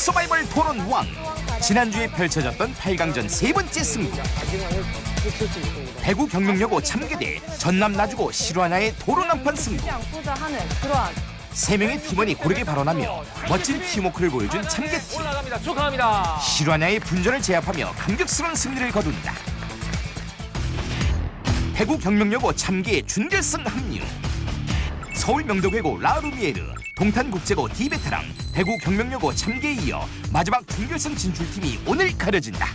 서바이벌 토론 왕. 지난주에 펼쳐졌던 8강전 세 번째 승부. 대구 경명여고 참계대 전남 나주고 실화냐의 토론 한판 승부. 세 명의 팀원이 고르게 발언하며 멋진 팀워크를 보여준 참계팀. 축하합니다. 실화냐의 분전을 제압하며 감격스러운 승리를 거둔다. 대구 경명여고 참계의 준결승 합류. 서울 명도외고 라루미에르, 동탄국제고 디베테랑, 대구 경명여고 참계에 이어 마지막 준결승 진출팀이 오늘 가려진다.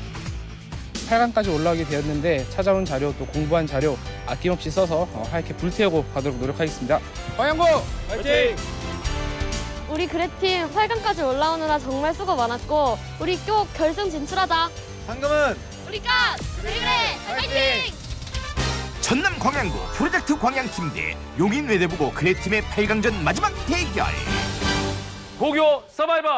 8강까지 올라오게 되었는데 찾아온 자료 또 공부한 자료 아낌없이 써서 하얗게 불태우고 가도록 노력하겠습니다. 광양고 화이팅! 우리 그래팀 8강까지 올라오느라 정말 수고 많았고 우리 꼭 결승 진출하자. 상금은 우리가 그래 화이팅! 전남 광양고 프로젝트 광양팀 대 용인 외대부고 그레팀의 8강전 마지막 대결. 고교 서바이벌.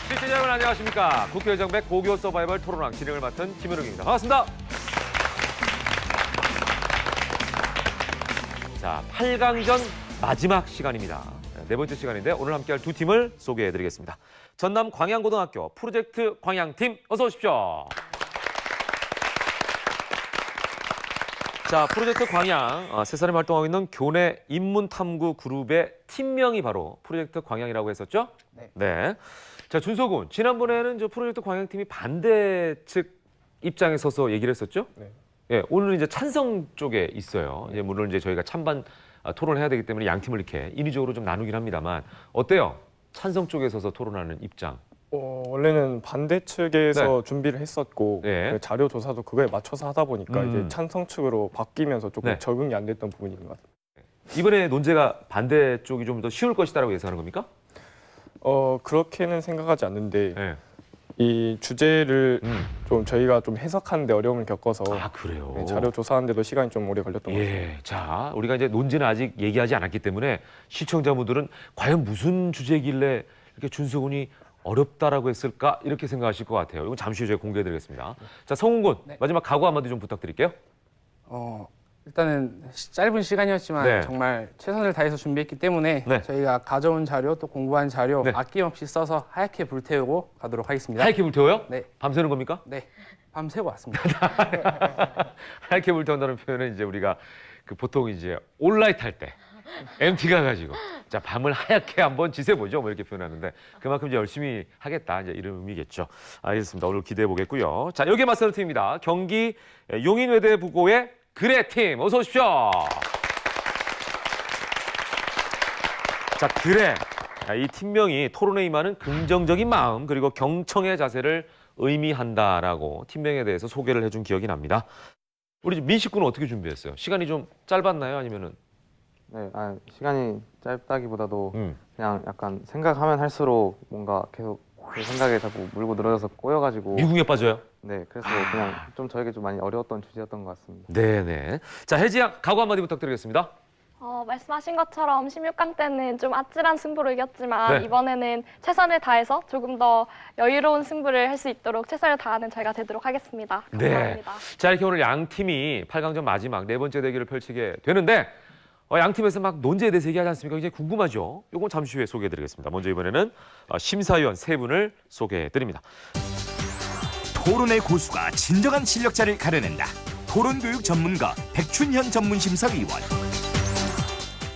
시청자 여러분 안녕하십니까. 국회의정백 고교 서바이벌 토론왕 진행을 맡은 김현웅입니다. 반갑습니다. 자, 8강전 마지막 시간입니다. 네 번째 시간인데 오늘 함께할 두 팀을 소개해드리겠습니다. 전남 광양고등학교 프로젝트 광양팀 어서 오십시오. 자, 프로젝트 광양, 세 사람이 활동하고 있는 교내 인문탐구 그룹의 팀명이 바로 프로젝트 광양이라고 했었죠? 네. 자, 준서군, 지난번에는 저 프로젝트 광양팀이 반대 측 입장에 서서 얘기를 했었죠? 네. 예, 오늘은 이제 찬성 쪽에 있어요. 이제 물론 이제 저희가 찬반 토론을 해야 되기 때문에 양 팀을 이렇게 인위적으로 좀 나누긴 합니다만 어때요? 찬성 쪽에 서서 토론하는 입장. 원래는 반대 측에서 준비를 했었고 네. 그 자료 조사도 그거에 맞춰서 하다 보니까 이제 음. 찬성 측으로 바뀌면서 조금 네. 적응이 안 됐던 부분인 것 같아요. 이번에 논제가 반대 쪽이 좀 더 쉬울 것이다라고 예상하는 겁니까? 그렇게는 생각하지 않는데 네. 이 주제를 좀 저희가 좀 해석하는데 어려움을 겪어서 아, 그래요? 네, 자료 조사하는데도 시간이 좀 오래 걸렸던 것 같아요. 예, 자, 우리가 이제 논제는 아직 얘기하지 않았기 때문에 시청자분들은 과연 무슨 주제길래 이렇게 준서군이 어렵다라고 했을까 이렇게 생각하실 것 같아요. 이건 잠시 후에 제가 공개해드리겠습니다. 자, 성훈군, 네. 마지막 각오 한마디 좀 부탁드릴게요. 일단은 짧은 시간이었지만 네. 정말 최선을 다해서 준비했기 때문에 네. 저희가 가져온 자료 또 공부한 자료 네. 아낌없이 써서 하얗게 불태우고 가도록 하겠습니다. 하얗게 불태워요? 네. 밤새는 겁니까? 네. 밤새고 왔습니다. 하얗게 불태운다는 표현은 이제 우리가 그 보통 이제 온라이트 할 때 MT 가가지고 자 밤을 하얗게 한번 지새보죠 뭐 이렇게 표현하는데 그만큼 이제 열심히 하겠다 이제 이런 의미겠죠. 알겠습니다. 오늘 기대해 보겠고요. 자 여기에 맞서는 팀입니다. 경기 용인외대부고의 그래 팀 어서 오십시오. 자 그래 이 팀명이 토론에 임하는 긍정적인 마음 그리고 경청의 자세를 의미한다라고 팀명에 대해서 소개를 해준 기억이 납니다. 우리 민식 군은 어떻게 준비했어요? 시간이 좀 짧았나요? 아니면은? 네, 시간이 짧다기보다도 그냥 약간 생각하면 할수록 뭔가 계속 그 생각에 자꾸 물고 늘어져서 꼬여가지고 미궁에 빠져요? 네, 그래서 그냥 좀 저에게 좀 많이 어려웠던 주제였던 것 같습니다. 네네. 자, 혜지양 각오 한마디 부탁드리겠습니다. 말씀하신 것처럼 16강 때는 좀 아찔한 승부를 이겼지만 네. 이번에는 최선을 다해서 조금 더 여유로운 승부를 할 수 있도록 최선을 다하는 저희가 되도록 하겠습니다. 감사합니다. 자, 이렇게 오늘 양 팀이 8강전 마지막 네 번째 대결을 펼치게 되는데 양 팀에서 막 논제에 대해서 얘기하지 않습니까? 굉장히 궁금하죠? 요건 잠시 후에 소개해드리겠습니다. 먼저 이번에는 심사위원 세 분을 소개해드립니다. 토론의 고수가 진정한 실력자를 가려낸다. 토론교육 전문가 백춘현 전문심사위원.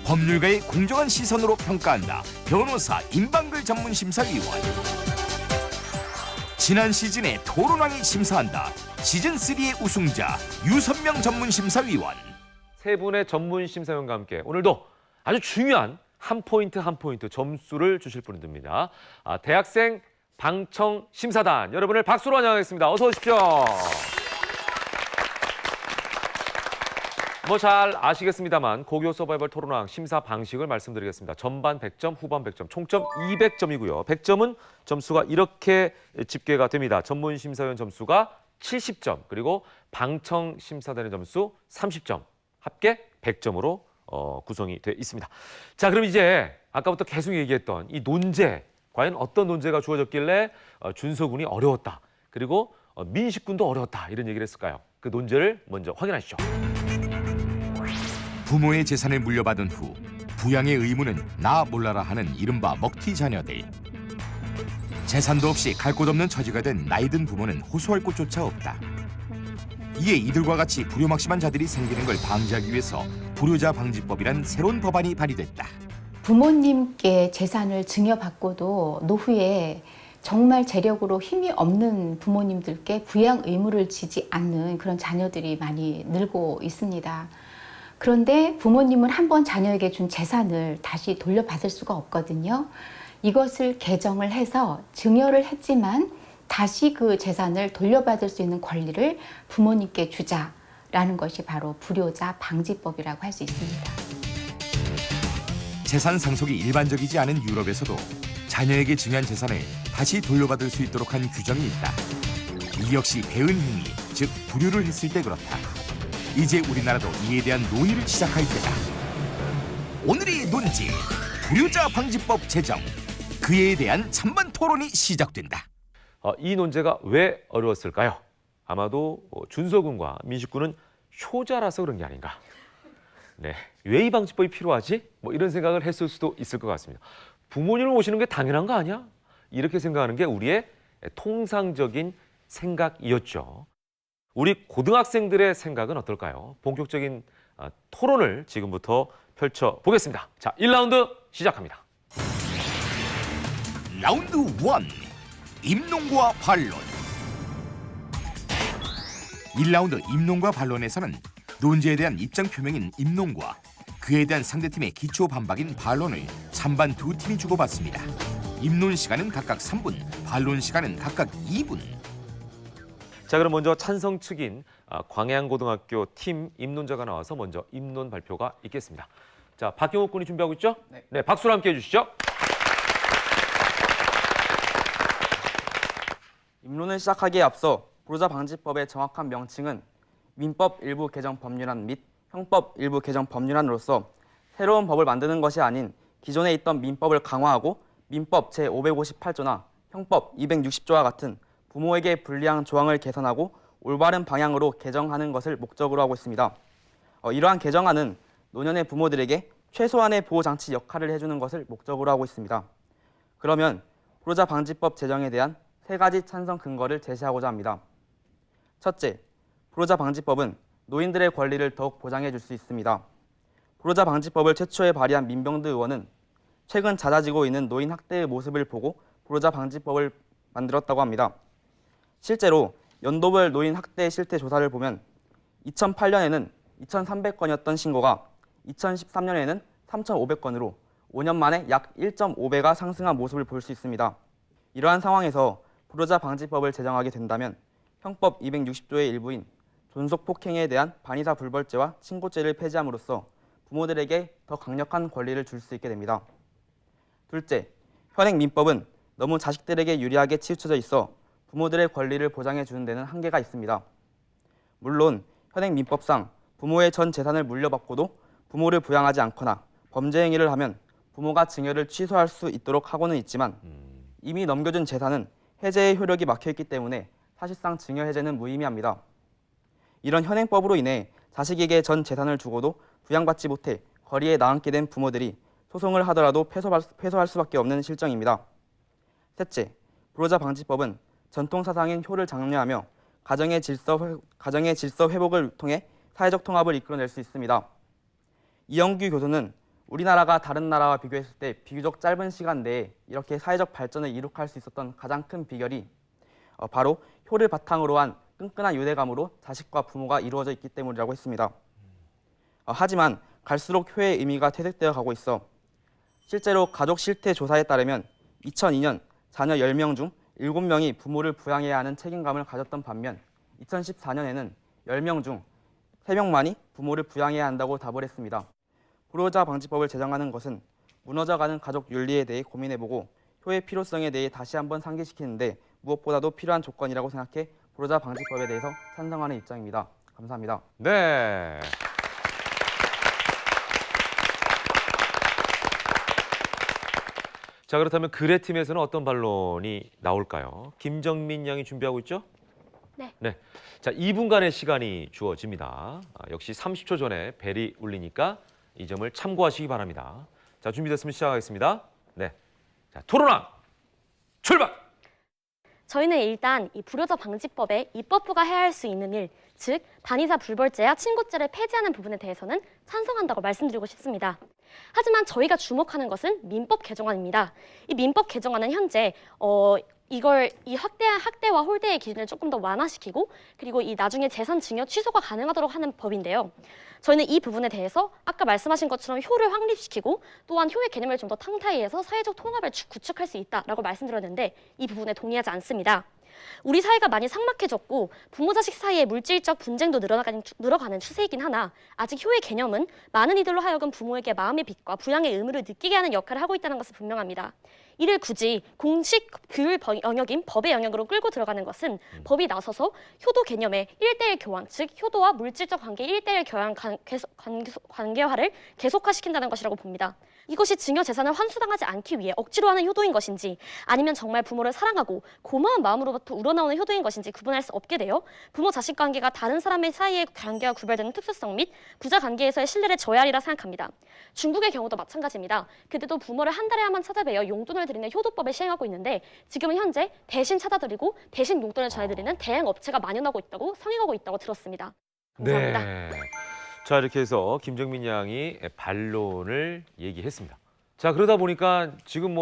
법률가의 공정한 시선으로 평가한다. 변호사 임방글 전문심사위원. 지난 시즌에 토론왕이 심사한다. 시즌3의 우승자 유선명 전문심사위원. 세 분의 전문 심사위원과 함께 오늘도 아주 중요한 한 포인트 한 포인트 점수를 주실 분입니다. 대학생 방청 심사단 여러분을 박수로 환영하겠습니다. 어서 오십시오. 뭐 잘 아시겠습니다만 고교 서바이벌 토론왕 심사 방식을 말씀드리겠습니다. 전반 100점, 후반 100점, 총점 200점이고요. 100점은 점수가 이렇게 집계가 됩니다. 전문 심사위원 점수가 70점, 그리고 방청 심사단의 점수 30점. 합계 100점으로 구성이 돼 있습니다. 자, 그럼 이제 아까부터 계속 얘기했던 이 논제, 과연 어떤 논제가 주어졌길래 준서 군이 어려웠다. 그리고 민식 군도 어려웠다. 이런 얘기를 했을까요? 그 논제를 먼저 확인하시죠. 부모의 재산을 물려받은 후 부양의 의무는 나 몰라라 하는 이른바 먹튀 자녀들. 재산도 없이 갈 곳 없는 처지가 된 나이든 부모는 호소할 곳조차 없다. 이에 이들과 같이 불효막심한 자들이 생기는 걸 방지하기 위해서 불효자 방지법이란 새로운 법안이 발의됐다. 부모님께 재산을 증여받고도 노후에 정말 재력으로 힘이 없는 부모님들께 부양 의무를 지지 않는 그런 자녀들이 많이 늘고 있습니다. 그런데 부모님은 한번 자녀에게 준 재산을 다시 돌려받을 수가 없거든요. 이것을 개정을 해서 증여를 했지만 다시 그 재산을 돌려받을 수 있는 권리를 부모님께 주자라는 것이 바로 불효자 방지법이라고 할 수 있습니다. 재산 상속이 일반적이지 않은 유럽에서도 자녀에게 증여한 재산을 다시 돌려받을 수 있도록 한 규정이 있다. 이 역시 배은 행위, 즉 불효를 했을 때 그렇다. 이제 우리나라도 이에 대한 논의를 시작할 때다. 오늘의 논지, 불효자 방지법 제정. 그에 대한 찬반 토론이 시작된다. 이 논제가 왜 어려웠을까요? 아마도 준서 군과 민식 군은 효자라서 그런 게 아닌가. 네, 왜 이 방지법이 필요하지? 이런 생각을 했을 수도 있을 것 같습니다. 부모님을 모시는 게 당연한 거 아니야? 이렇게 생각하는 게 우리의 통상적인 생각이었죠. 우리 고등학생들의 생각은 어떨까요? 본격적인 토론을 지금부터 펼쳐보겠습니다. 자, 1라운드 시작합니다. 라운드 1. 입론과 반론. 1라운드 입론과 반론에서는 논제에 대한 입장 표명인 입론과 그에 대한 상대팀의 기초 반박인 반론을 찬반 두 팀이 주고받습니다. 입론 시간은 각각 3분, 반론 시간은 각각 2분. 자, 그럼 먼저 찬성 측인 광양고등학교 팀 입론자가 나와서 먼저 입론 발표가 있겠습니다. 자, 박경욱 군이 준비하고 있죠? 네, 박수로 함께 해주시죠. 입론을 시작하기에 앞서 불효자 방지법의 정확한 명칭은 민법 일부 개정 법률안 및 형법 일부 개정 법률안으로서 새로운 법을 만드는 것이 아닌 기존에 있던 민법을 강화하고 민법 제558조나 형법 260조와 같은 부모에게 불리한 조항을 개선하고 올바른 방향으로 개정하는 것을 목적으로 하고 있습니다. 이러한 개정안은 노년의 부모들에게 최소한의 보호장치 역할을 해주는 것을 목적으로 하고 있습니다. 그러면 불효자 방지법 제정에 대한 3가지 찬성 근거를 제시하고자 합니다. 첫째, 불효자 방지법은 노인들의 권리를 더욱 보장해 줄 수 있습니다. 불효자 방지법을 최초에 발의한 민병드 의원은 최근 잦아지고 있는 노인 학대의 모습을 보고 불효자 방지법을 만들었다고 합니다. 실제로 연도별 노인 학대 실태 조사를 보면 2008년에는 2,300건이었던 신고가 2013년에는 3,500건으로 5년 만에 약 1.5배가 상승한 모습을 볼 수 있습니다. 이러한 상황에서 불효자 방지법을 제정하게 된다면 형법 260조의 일부인 존속폭행에 대한 반의사 불벌죄와 친고죄를 폐지함으로써 부모들에게 더 강력한 권리를 줄 수 있게 됩니다. 둘째, 현행 민법은 너무 자식들에게 유리하게 치우쳐져 있어 부모들의 권리를 보장해 주는 데는 한계가 있습니다. 물론 현행 민법상 부모의 전 재산을 물려받고도 부모를 부양하지 않거나 범죄 행위를 하면 부모가 증여를 취소할 수 있도록 하고는 있지만 이미 넘겨준 재산은 해제의 효력이 막혀있기 때문에 사실상 증여 해제는 무의미합니다. 이런 현행법으로 인해 자식에게 전 재산을 주고도 부양받지 못해 거리에 나앉게 된 부모들이 소송을 하더라도 패소할 수밖에 없는 실정입니다. 셋째, 불효자 방지법은 전통사상인 효를 장려하며 가정의 질서 회복을 통해 사회적 통합을 이끌어낼 수 있습니다. 이영규 교수는 우리나라가 다른 나라와 비교했을 때 비교적 짧은 시간 내에 이렇게 사회적 발전을 이룩할 수 있었던 가장 큰 비결이 바로 효를 바탕으로 한 끈끈한 유대감으로 자식과 부모가 이루어져 있기 때문이라고 했습니다. 하지만 갈수록 효의 의미가 퇴색되어 가고 있어 실제로 가족 실태 조사에 따르면 2002년 자녀 10명 중 7명이 부모를 부양해야 하는 책임감을 가졌던 반면 2014년에는 10명 중 3명만이 부모를 부양해야 한다고 답을 했습니다. 불효자 방지법을 제정하는 것은 무너져가는 가족 윤리에 대해 고민해보고 효의 필요성에 대해 다시 한번 상기시키는데 무엇보다도 필요한 조건이라고 생각해 불효자 방지법에 대해서 찬성하는 입장입니다. 감사합니다. 네. 자, 그렇다면 그레 팀에서는 어떤 반론이 나올까요? 김정민 양이 준비하고 있죠? 네. 자, 2분간의 시간이 주어집니다. 역시 30초 전에 벨이 울리니까 이 점을 참고하시기 바랍니다. 자, 준비됐으면 시작하겠습니다. 네. 자, 토론왕 출발! 저희는 일단 이 불효자 방지법에 입법부가 해야 할 수 있는 일, 즉 반의사 불벌죄와 친고죄를 폐지하는 부분에 대해서는 찬성한다고 말씀드리고 싶습니다. 하지만 저희가 주목하는 것은 민법 개정안입니다. 이 민법 개정안은 현재 이 학대와 홀대의 기준을 조금 더 완화시키고 그리고 이 나중에 재산 증여 취소가 가능하도록 하는 법인데요. 저희는 이 부분에 대해서 아까 말씀하신 것처럼 효를 확립시키고 또한 효의 개념을 좀 더 탕타이해서 사회적 통합을 구축할 수 있다라고 말씀드렸는데 이 부분에 동의하지 않습니다. 우리 사회가 많이 삭막해졌고 부모 자식 사이의 물질적 분쟁도 늘어가는 추세이긴 하나 아직 효의 개념은 많은 이들로 하여금 부모에게 마음의 빚과 부양의 의무를 느끼게 하는 역할을 하고 있다는 것은 분명합니다. 이를 굳이 공식 규율 영역인 법의 영역으로 끌고 들어가는 것은 법이 나서서 효도 개념의 1:1 교환, 즉 효도와 물질적 관계 1:1 교환 관계화를 계속화시킨다는 것이라고 봅니다. 이것이 증여 재산을 환수당하지 않기 위해 억지로 하는 효도인 것인지 아니면 정말 부모를 사랑하고 고마운 마음으로부터 우러나오는 효도인 것인지 구분할 수 없게 되어 부모 자식 관계가 다른 사람의 사이의 관계와 구별되는 특수성 및 부자 관계에서의 신뢰를 저해하리라 생각합니다. 중국의 경우도 마찬가지입니다. 그때도 부모를 한 달에 한 번 찾아뵈어 용돈을 드리는 효도법을 시행하고 있는데 지금은 현재 대신 찾아드리고 대신 용돈을 전해드리는 대행 업체가 만연하고 있다고 성행하고 있다고 들었습니다. 감사합니다. 네. 자, 이렇게 해서 김정민 양이 반론을 얘기했습니다. 자, 그러다 보니까 지금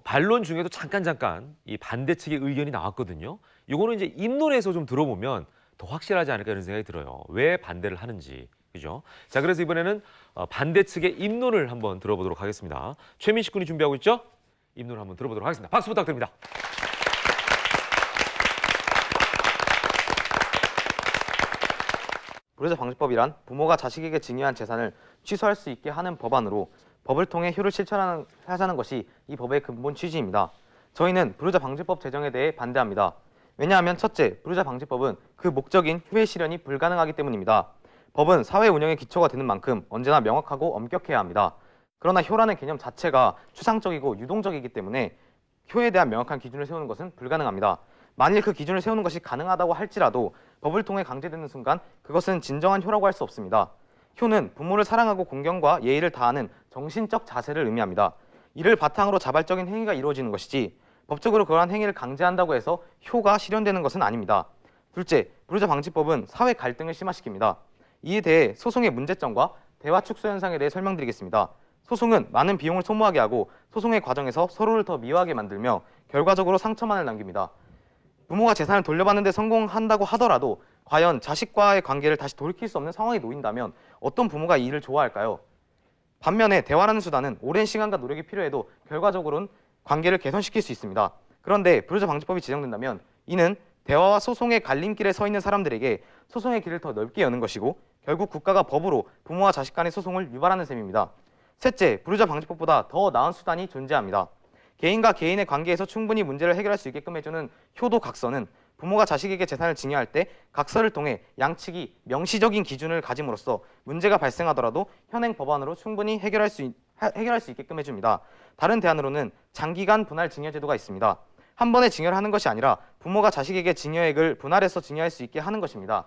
반론 중에도 잠깐 이 반대 측의 의견이 나왔거든요. 이거는 이제 입론에서 좀 들어보면 더 확실하지 않을까 이런 생각이 들어요. 왜 반대를 하는지. 그죠? 자, 그래서 이번에는 반대 측의 입론을 한번 들어보도록 하겠습니다. 최민식 군이 준비하고 있죠? 입론을 한번 들어보도록 하겠습니다. 박수 부탁드립니다. 불효자 방지법이란 부모가 자식에게 증여한 재산을 취소할 수 있게 하는 법안으로 법을 통해 효를 실천하자는 것이 이 법의 근본 취지입니다. 저희는 불효자 방지법 제정에 대해 반대합니다. 왜냐하면 첫째, 불효자 방지법은 그 목적인 효의 실현이 불가능하기 때문입니다. 법은 사회 운영의 기초가 되는 만큼 언제나 명확하고 엄격해야 합니다. 그러나 효라는 개념 자체가 추상적이고 유동적이기 때문에 효에 대한 명확한 기준을 세우는 것은 불가능합니다. 만일 그 기준을 세우는 것이 가능하다고 할지라도 법을 통해 강제되는 순간 그것은 진정한 효라고 할 수 없습니다. 효는 부모를 사랑하고 공경과 예의를 다하는 정신적 자세를 의미합니다. 이를 바탕으로 자발적인 행위가 이루어지는 것이지 법적으로 그러한 행위를 강제한다고 해서 효가 실현되는 것은 아닙니다. 둘째, 불효자 방지법은 사회 갈등을 심화시킵니다. 이에 대해 소송의 문제점과 대화 축소 현상에 대해 설명드리겠습니다. 소송은 많은 비용을 소모하게 하고 소송의 과정에서 서로를 더 미워하게 만들며 결과적으로 상처만을 남깁니다. 부모가 재산을 돌려받는 데 성공한다고 하더라도 과연 자식과의 관계를 다시 돌이킬 수 없는 상황에 놓인다면 어떤 부모가 이 일을 좋아할까요? 반면에 대화라는 수단은 오랜 시간과 노력이 필요해도 결과적으로는 관계를 개선시킬 수 있습니다. 그런데 불효자 방지법이 제정된다면 이는 대화와 소송의 갈림길에 서 있는 사람들에게 소송의 길을 더 넓게 여는 것이고 결국 국가가 법으로 부모와 자식 간의 소송을 유발하는 셈입니다. 셋째, 불효자 방지법보다 더 나은 수단이 존재합니다. 개인과 개인의 관계에서 충분히 문제를 해결할 수 있게끔 해주는 효도 각서는 부모가 자식에게 재산을 증여할 때 각서를 통해 양측이 명시적인 기준을 가짐으로써 문제가 발생하더라도 현행 법안으로 충분히 해결할 수 있게끔 해줍니다. 다른 대안으로는 장기간 분할 증여 제도가 있습니다. 한 번에 증여를 하는 것이 아니라 부모가 자식에게 증여액을 분할해서 증여할 수 있게 하는 것입니다.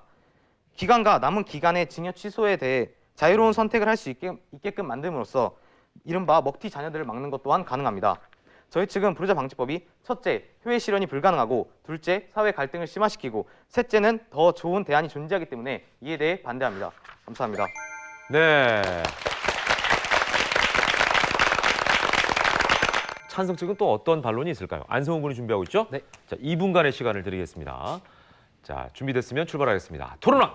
기간과 남은 기간의 증여 취소에 대해 자유로운 선택을 할 수 있게끔 만듦으로써 이른바 먹튀 자녀들을 막는 것 또한 가능합니다. 저희 측은 불효자 방지법이 첫째, 효의 실현이 불가능하고 둘째, 사회 갈등을 심화시키고 셋째는 더 좋은 대안이 존재하기 때문에 이에 대해 반대합니다. 감사합니다. 네. 찬성 측은 또 어떤 반론이 있을까요? 안성훈 군이 준비하고 있죠? 네. 자, 2분간의 시간을 드리겠습니다. 자, 준비됐으면 출발하겠습니다. 토론왕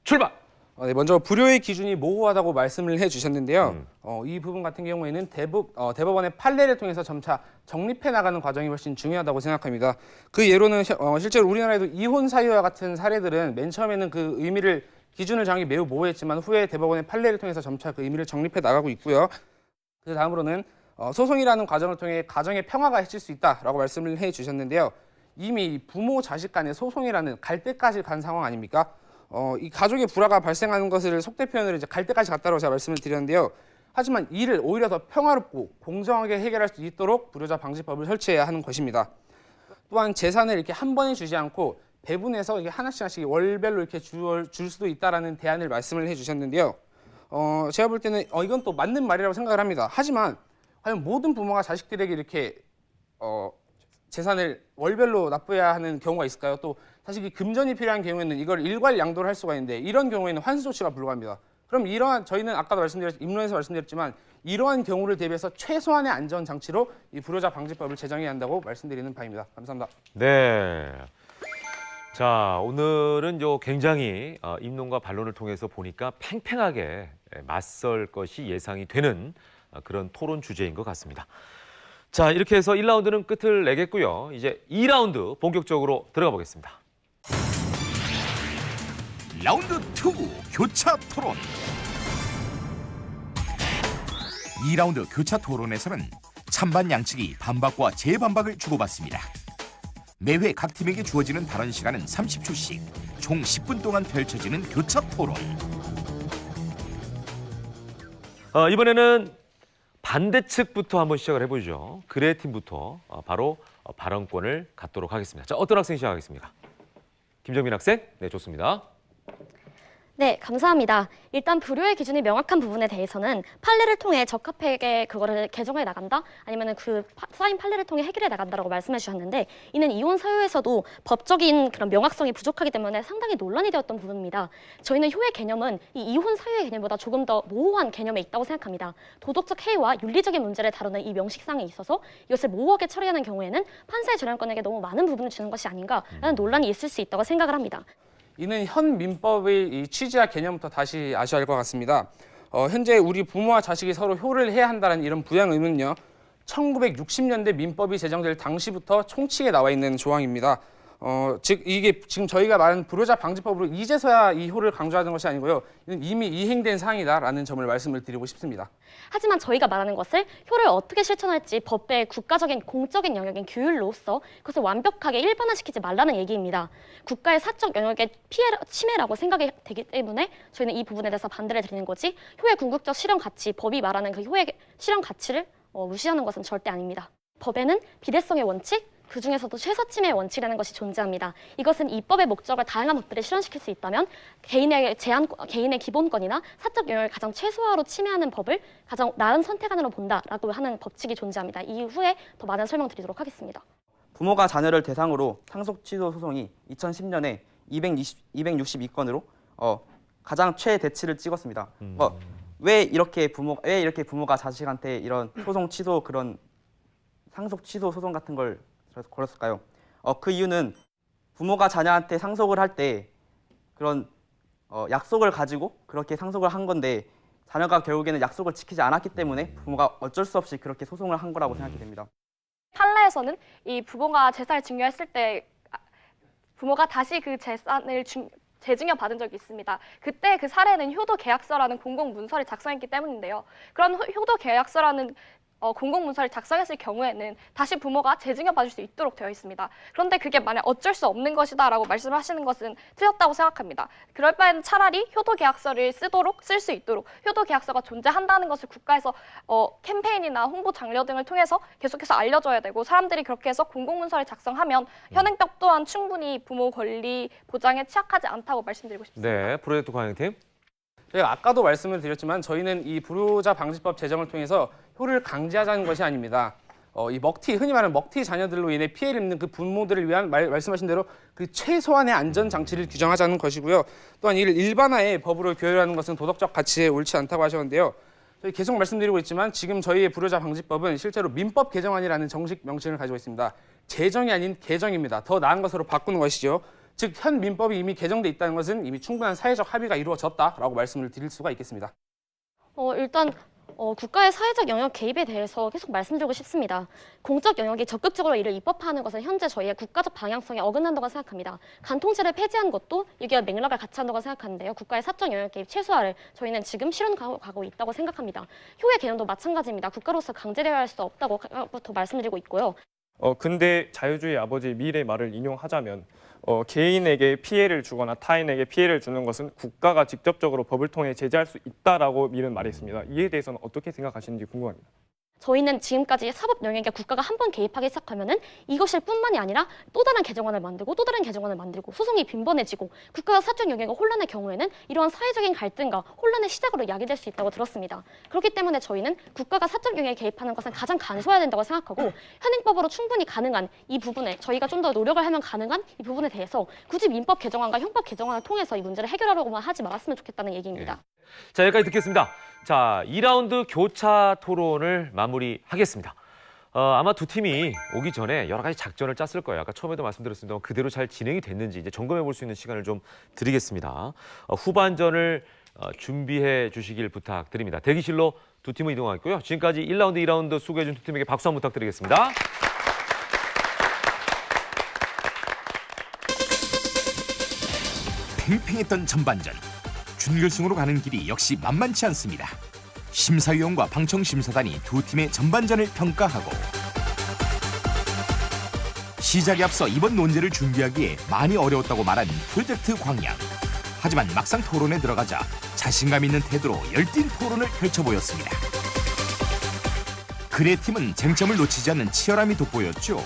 출발! 네, 먼저 불효의 기준이 모호하다고 말씀을 해주셨는데요. 이 부분 같은 경우에는 대법원의 판례를 통해서 점차 정립해 나가는 과정이 훨씬 중요하다고 생각합니다. 그 예로는 실제로 우리나라에도 이혼 사유와 같은 사례들은 맨 처음에는 그 의미를 기준을 정하기 매우 모호했지만 후에 대법원의 판례를 통해서 점차 그 의미를 정립해 나가고 있고요. 그 다음으로는 소송이라는 과정을 통해 가정의 평화가 해칠 수 있다라고 말씀을 해주셨는데요. 이미 부모 자식 간의 소송이라는 갈 때까지 간 상황 아닙니까? 이 가족의 불화가 발생하는 것을 속대 표현으로 이제 갈 때까지 갔다고 제가 말씀을 드렸는데요. 하지만 이를 오히려 더 평화롭고 공정하게 해결할 수 있도록 불효자 방지법을 설치해야 하는 것입니다. 또한 재산을 이렇게 한 번에 주지 않고 배분해서 이게 하나씩 월별로 이렇게 줄 수도 있다라는 대안을 말씀을 해주셨는데요. 제가 볼 때는 이건 또 맞는 말이라고 생각을 합니다. 하지만 과연 모든 부모가 자식들에게 이렇게 재산을 월별로 납부해야 하는 경우가 있을까요? 또 자식이 금전이 필요한 경우에는 이걸 일괄양도를 할 수가 있는데 이런 경우에는 환수 조치가 불가합니다. 그럼 저희는 아까도 입론에서 말씀드렸지만 이러한 경우를 대비해서 최소한의 안전 장치로 이 불효자 방지법을 제정해야 한다고 말씀드리는 바입니다. 감사합니다. 네. 자, 오늘은 굉장히 입론과 반론을 통해서 보니까 팽팽하게 맞설 것이 예상이 되는 그런 토론 주제인 것 같습니다. 자, 이렇게 해서 1라운드는 끝을 내겠고요. 이제 2라운드 본격적으로 들어가 보겠습니다. 라운드 2 교차 토론. 2라운드 교차 토론에서는 찬반 양측이 반박과 재반박을 주고받습니다. 매회 각 팀에게 주어지는 발언 시간은 30초씩 총 10분 동안 펼쳐지는 교차 토론. 이번에는 반대측부터 한번 시작을 해보죠. 그레 팀부터 바로 발언권을 갖도록 하겠습니다. 자, 어떤 학생이 시작하겠습니까? 김정민 학생? 네, 좋습니다. 네, 감사합니다. 일단 불효의 기준이 명확한 부분에 대해서는 판례를 통해 적합하게 그거를 개정해 나간다? 아니면 쌓인 판례를 통해 해결해 나간다라고 말씀해 주셨는데 이는 이혼 사유에서도 법적인 그런 명확성이 부족하기 때문에 상당히 논란이 되었던 부분입니다. 저희는 효의 개념은 이 이혼 사유의 개념보다 조금 더 모호한 개념에 있다고 생각합니다. 도덕적 해이와 윤리적인 문제를 다루는 이 명식상에 있어서 이것을 모호하게 처리하는 경우에는 판사의 재량권에게 너무 많은 부분을 주는 것이 아닌가라는 논란이 있을 수 있다고 생각을 합니다. 이는 현 민법의 이 취지와 개념부터 다시 아셔야 할 것 같습니다. 현재 우리 부모와 자식이 서로 효를 해야 한다는 이런 부양 의무는요. 1960년대 민법이 제정될 당시부터 총칙에 나와 있는 조항입니다. 즉 이게 지금 저희가 말하는 불효자 방지법으로 이제서야 이 효를 강조하는 것이 아니고요. 이는 이미 이행된 사항이다라는 점을 말씀을 드리고 싶습니다. 하지만 저희가 말하는 것을 효를 어떻게 실천할지 법의 국가적인 공적인 영역인 규율로서 그것을 완벽하게 일반화시키지 말라는 얘기입니다. 국가의 사적 영역의 침해라고 생각이 되기 때문에 저희는 이 부분에 대해서 반대를 드리는 거지 효의 궁극적 실현 가치, 법이 말하는 그 효의 실현 가치를 무시하는 것은 절대 아닙니다. 법에는 비례성의 원칙, 그중에서도 최소 침해의 원칙이라는 것이 존재합니다. 이것은 입법의 목적을 다양한 법들을 실현시킬 수 있다면 개인의 기본권이나 사적 영역을 가장 최소화로 침해하는 법을 가장 나은 선택안으로 본다라고 하는 법칙이 존재합니다. 이후에 더 많은 설명드리도록 하겠습니다. 부모가 자녀를 대상으로 상속 취소 소송이 2010년에 262건으로 가장 최대치를 찍었습니다. 왜 이렇게 부모가 자식한테 이런 소송 취소 그런 상속 취소 소송 같은 걸 걸었을까요? 그 이유는 부모가 자녀한테 상속을 할 때 그런 약속을 가지고 그렇게 상속을 한 건데 자녀가 결국에는 약속을 지키지 않았기 때문에 부모가 어쩔 수 없이 그렇게 소송을 한 거라고 생각이 됩니다. 판례에서는 이 부모가 재산을 증여했을 때 부모가 다시 그 재산을 재증여 받은 적이 있습니다. 그때 그 사례는 효도계약서라는 공공문서를 작성했기 때문인데요. 그런 효도계약서라는 공공문서를 작성했을 경우에는 다시 부모가 재증여 받을 수 있도록 되어 있습니다. 그런데 그게 만약 어쩔 수 없는 것이다라고 말씀하시는 것은 틀렸다고 생각합니다. 그럴 바에는 차라리 효도계약서를 쓸 수 있도록 효도계약서가 존재한다는 것을 국가에서 캠페인이나 홍보 장려 등을 통해서 계속해서 알려줘야 되고 사람들이 그렇게 해서 공공문서를 작성하면 현행법 또한 충분히 부모 권리 보장에 취약하지 않다고 말씀드리고 싶습니다. 네, 프로젝트 관행팀. 저희가 아까도 말씀을 드렸지만 저희는 이 불효자 방지법 제정을 통해서 효를 강제하자는 것이 아닙니다. 이 흔히 말하는 먹튀 자녀들로 인해 피해를 입는 그 부모들을 위한 말씀하신 대로 그 최소한의 안전 장치를 규정하자는 것이고요. 또한 이를 일반화해 법으로 규율하는 것은 도덕적 가치에 옳지 않다고 하셨는데요. 저희 계속 말씀드리고 있지만 지금 저희의 불효자 방지법은 실제로 민법 개정안이라는 정식 명칭을 가지고 있습니다. 제정이 아닌 개정입니다. 더 나은 것으로 바꾸는 것이죠. 즉 현 민법이 이미 개정돼 있다는 것은 이미 충분한 사회적 합의가 이루어졌다라고 말씀을 드릴 수가 있겠습니다. 일단 국가의 사회적 영역 개입에 대해서 계속 말씀드리고 싶습니다. 공적 영역이 적극적으로 이를 입법화하는 것은 현재 저희의 국가적 방향성에 어긋난다고 생각합니다. 간통죄를 폐지한 것도 이게 맥락을 같이 한다고 생각하는데요. 국가의 사적 영역 개입 최소화를 저희는 지금 실현하고 있다고 생각합니다. 효의 개념도 마찬가지입니다. 국가로서 강제되어야 할 수 없다고부터 말씀드리고 있고요. 근데 자유주의 아버지 밀의 말을 인용하자면 개인에게 피해를 주거나 타인에게 피해를 주는 것은 국가가 직접적으로 법을 통해 제재할 수 있다라고 밀은 말이 있습니다. 이에 대해서는 어떻게 생각하시는지 궁금합니다. 저희는 지금까지 사법 영역에 국가가 한 번 개입하기 시작하면은 이것일 뿐만이 아니라 또 다른 개정안을 만들고 또 다른 개정안을 만들고 소송이 빈번해지고 국가가 사적 영역에 혼란의 경우에는 이러한 사회적인 갈등과 혼란의 시작으로 야기될 수 있다고 들었습니다. 그렇기 때문에 저희는 국가가 사적 영역에 개입하는 것은 가장 간소해야 된다고 생각하고 현행법으로 충분히 가능한 이 부분에 저희가 좀 더 노력을 하면 가능한 이 부분에 대해서 굳이 민법 개정안과 형법 개정안을 통해서 이 문제를 해결하려고만 하지 말았으면 좋겠다는 얘기입니다. 자, 여기까지 듣겠습니다. 자, 2라운드 교차 토론을 마무리하겠습니다. 아마 두 팀이 오기 전에 여러 가지 작전을 짰을 거예요. 아까 처음에도 말씀드렸습니다. 그대로 잘 진행이 됐는지 이제 점검해 볼 수 있는 시간을 좀 드리겠습니다. 후반전을 준비해 주시길 부탁드립니다. 대기실로 두 팀은 이동하겠고요. 지금까지 1라운드, 2라운드 수고해 준 두 팀에게 박수 한번 부탁드리겠습니다. 팽팽했던 전반전. 준결승으로 가는 길이 역시 만만치 않습니다. 심사위원과 방청심사단이 두 팀의 전반전을 평가하고 시작에 앞서 이번 논제를 준비하기에 많이 어려웠다고 말한 프로젝트 광양. 하지만 막상 토론에 들어가자 자신감 있는 태도로 열띤 토론을 펼쳐 보였습니다. 그레 팀은 쟁점을 놓치지 않는 치열함이 돋보였죠.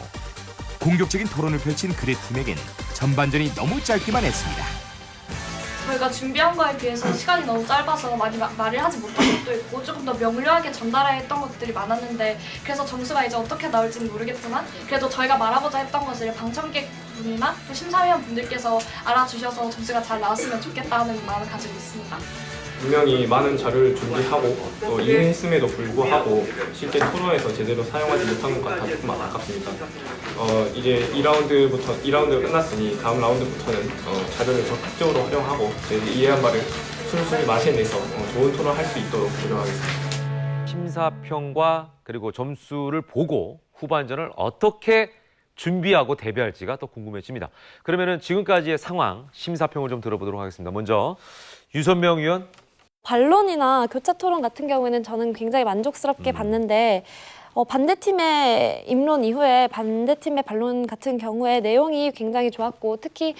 공격적인 토론을 펼친 그레 팀에겐 전반전이 너무 짧기만 했습니다. 저희가 준비한 거에 비해서 시간이 너무 짧아서 많이 말을 하지 못한 것도 있고 조금 더 명료하게 전달해야 했던 것들이 많았는데 그래서 점수가 이제 어떻게 나올지는 모르겠지만 그래도 저희가 말하고자 했던 것을 방청객분이나 또 심사위원 분들께서 알아주셔서 점수가 잘 나왔으면 좋겠다는 마음을 가지고 있습니다. 분명히 많은 자료를 준비하고 또 이해했음에도 불구하고 실제 토론에서 제대로 사용하지 못한 것 같아 조금 안타깝습니다. 이제 2라운드가 끝났으니 다음 라운드부터는 자료를 적극적으로 활용하고 저희 이해한 바를 술술 맛내서 좋은 토론을 할 수 있도록 노력하겠습니다. 심사평과 그리고 점수를 보고 후반전을 어떻게 준비하고 대비할지가 더 궁금해집니다. 그러면은 지금까지의 상황, 심사평을 좀 들어보도록 하겠습니다. 먼저 유선명 의원. 반론이나 교차 토론 같은 경우에는 저는 굉장히 만족스럽게 봤는데 반대팀의 입론 이후에 반대팀의 반론 같은 경우에 내용이 굉장히 좋았고 특히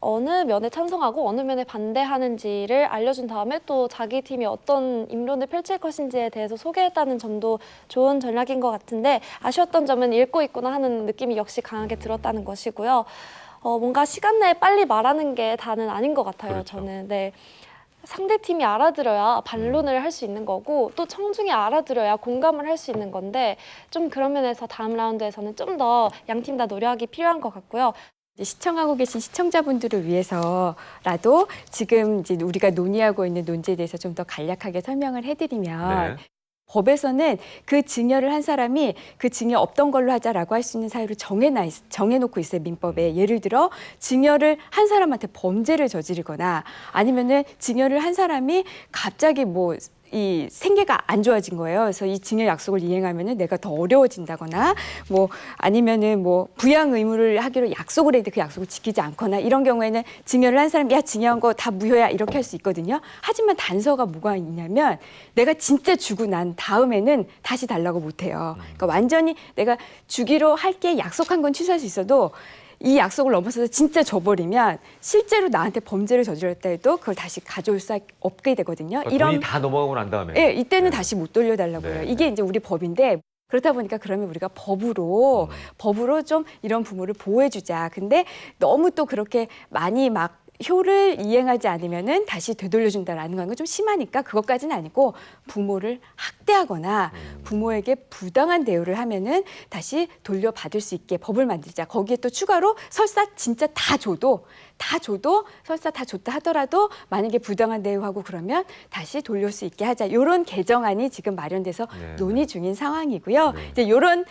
어느 면에 찬성하고 어느 면에 반대하는지를 알려준 다음에 또 자기 팀이 어떤 입론을 펼칠 것인지에 대해서 소개했다는 점도 좋은 전략인 것 같은데 아쉬웠던 점은 읽고 있구나 하는 느낌이 역시 강하게 들었다는 것이고요. 뭔가 시간 내에 빨리 말하는 게 다는 아닌 것 같아요. 그렇죠. 저는. 네. 상대팀이 알아들어야 반론을 할 수 있는 거고 또 청중이 알아들어야 공감을 할 수 있는 건데 좀 그런 면에서 다음 라운드에서는 좀 더 양팀 다 노력이 필요한 것 같고요. 시청하고 계신 시청자분들을 위해서라도 지금 이제 우리가 논의하고 있는 논제에 대해서 좀 더 간략하게 설명을 해드리면 네. 법에서는 그 증여를 한 사람이 그 증여 없던 걸로 하자라고 할 수 있는 사유를 정해놓고 있어요, 민법에. 예를 들어 증여를 한 사람한테 범죄를 저지르거나 아니면은 증여를 한 사람이 갑자기 이 생계가 안 좋아진 거예요. 그래서 이 증여 약속을 이행하면은 내가 더 어려워진다거나 아니면은 부양 의무를 하기로 약속을 했는데 그 약속을 지키지 않거나 이런 경우에는 증여를 한 사람이 야 증여한 거 다 무효야 이렇게 할 수 있거든요. 하지만 단서가 뭐가 있냐면 내가 진짜 주고 난 다음에는 다시 달라고 못 해요. 그러니까 완전히 내가 주기로 할게 약속한 건 취소할 수 있어도 이 약속을 넘어서서 진짜 줘버리면 실제로 나한테 범죄를 저질렀다 해도 그걸 다시 가져올 수 없게 되거든요. 그러니까 돈이 다 넘어가고 난 다음에. 네, 이때는 다시 못 돌려달라고 해요. 네. 이게 이제 우리 법인데 그렇다 보니까 그러면 우리가 법으로 좀 이런 부모를 보호해주자. 근데 너무 또 그렇게 많이 막 효를 이행하지 않으면은 다시 되돌려준다라는 건 좀 심하니까 그것까지는 아니고 부모를 학대하거나 부모에게 부당한 대우를 하면은 다시 돌려받을 수 있게 법을 만들자. 거기에 또 추가로 설사 진짜 다 줘도 설사 다 줬다 하더라도 만약에 부당한 대우하고 그러면 다시 돌릴 수 있게 하자. 이런 개정안이 지금 마련돼서 논의 중인 상황이고요. 이제 이런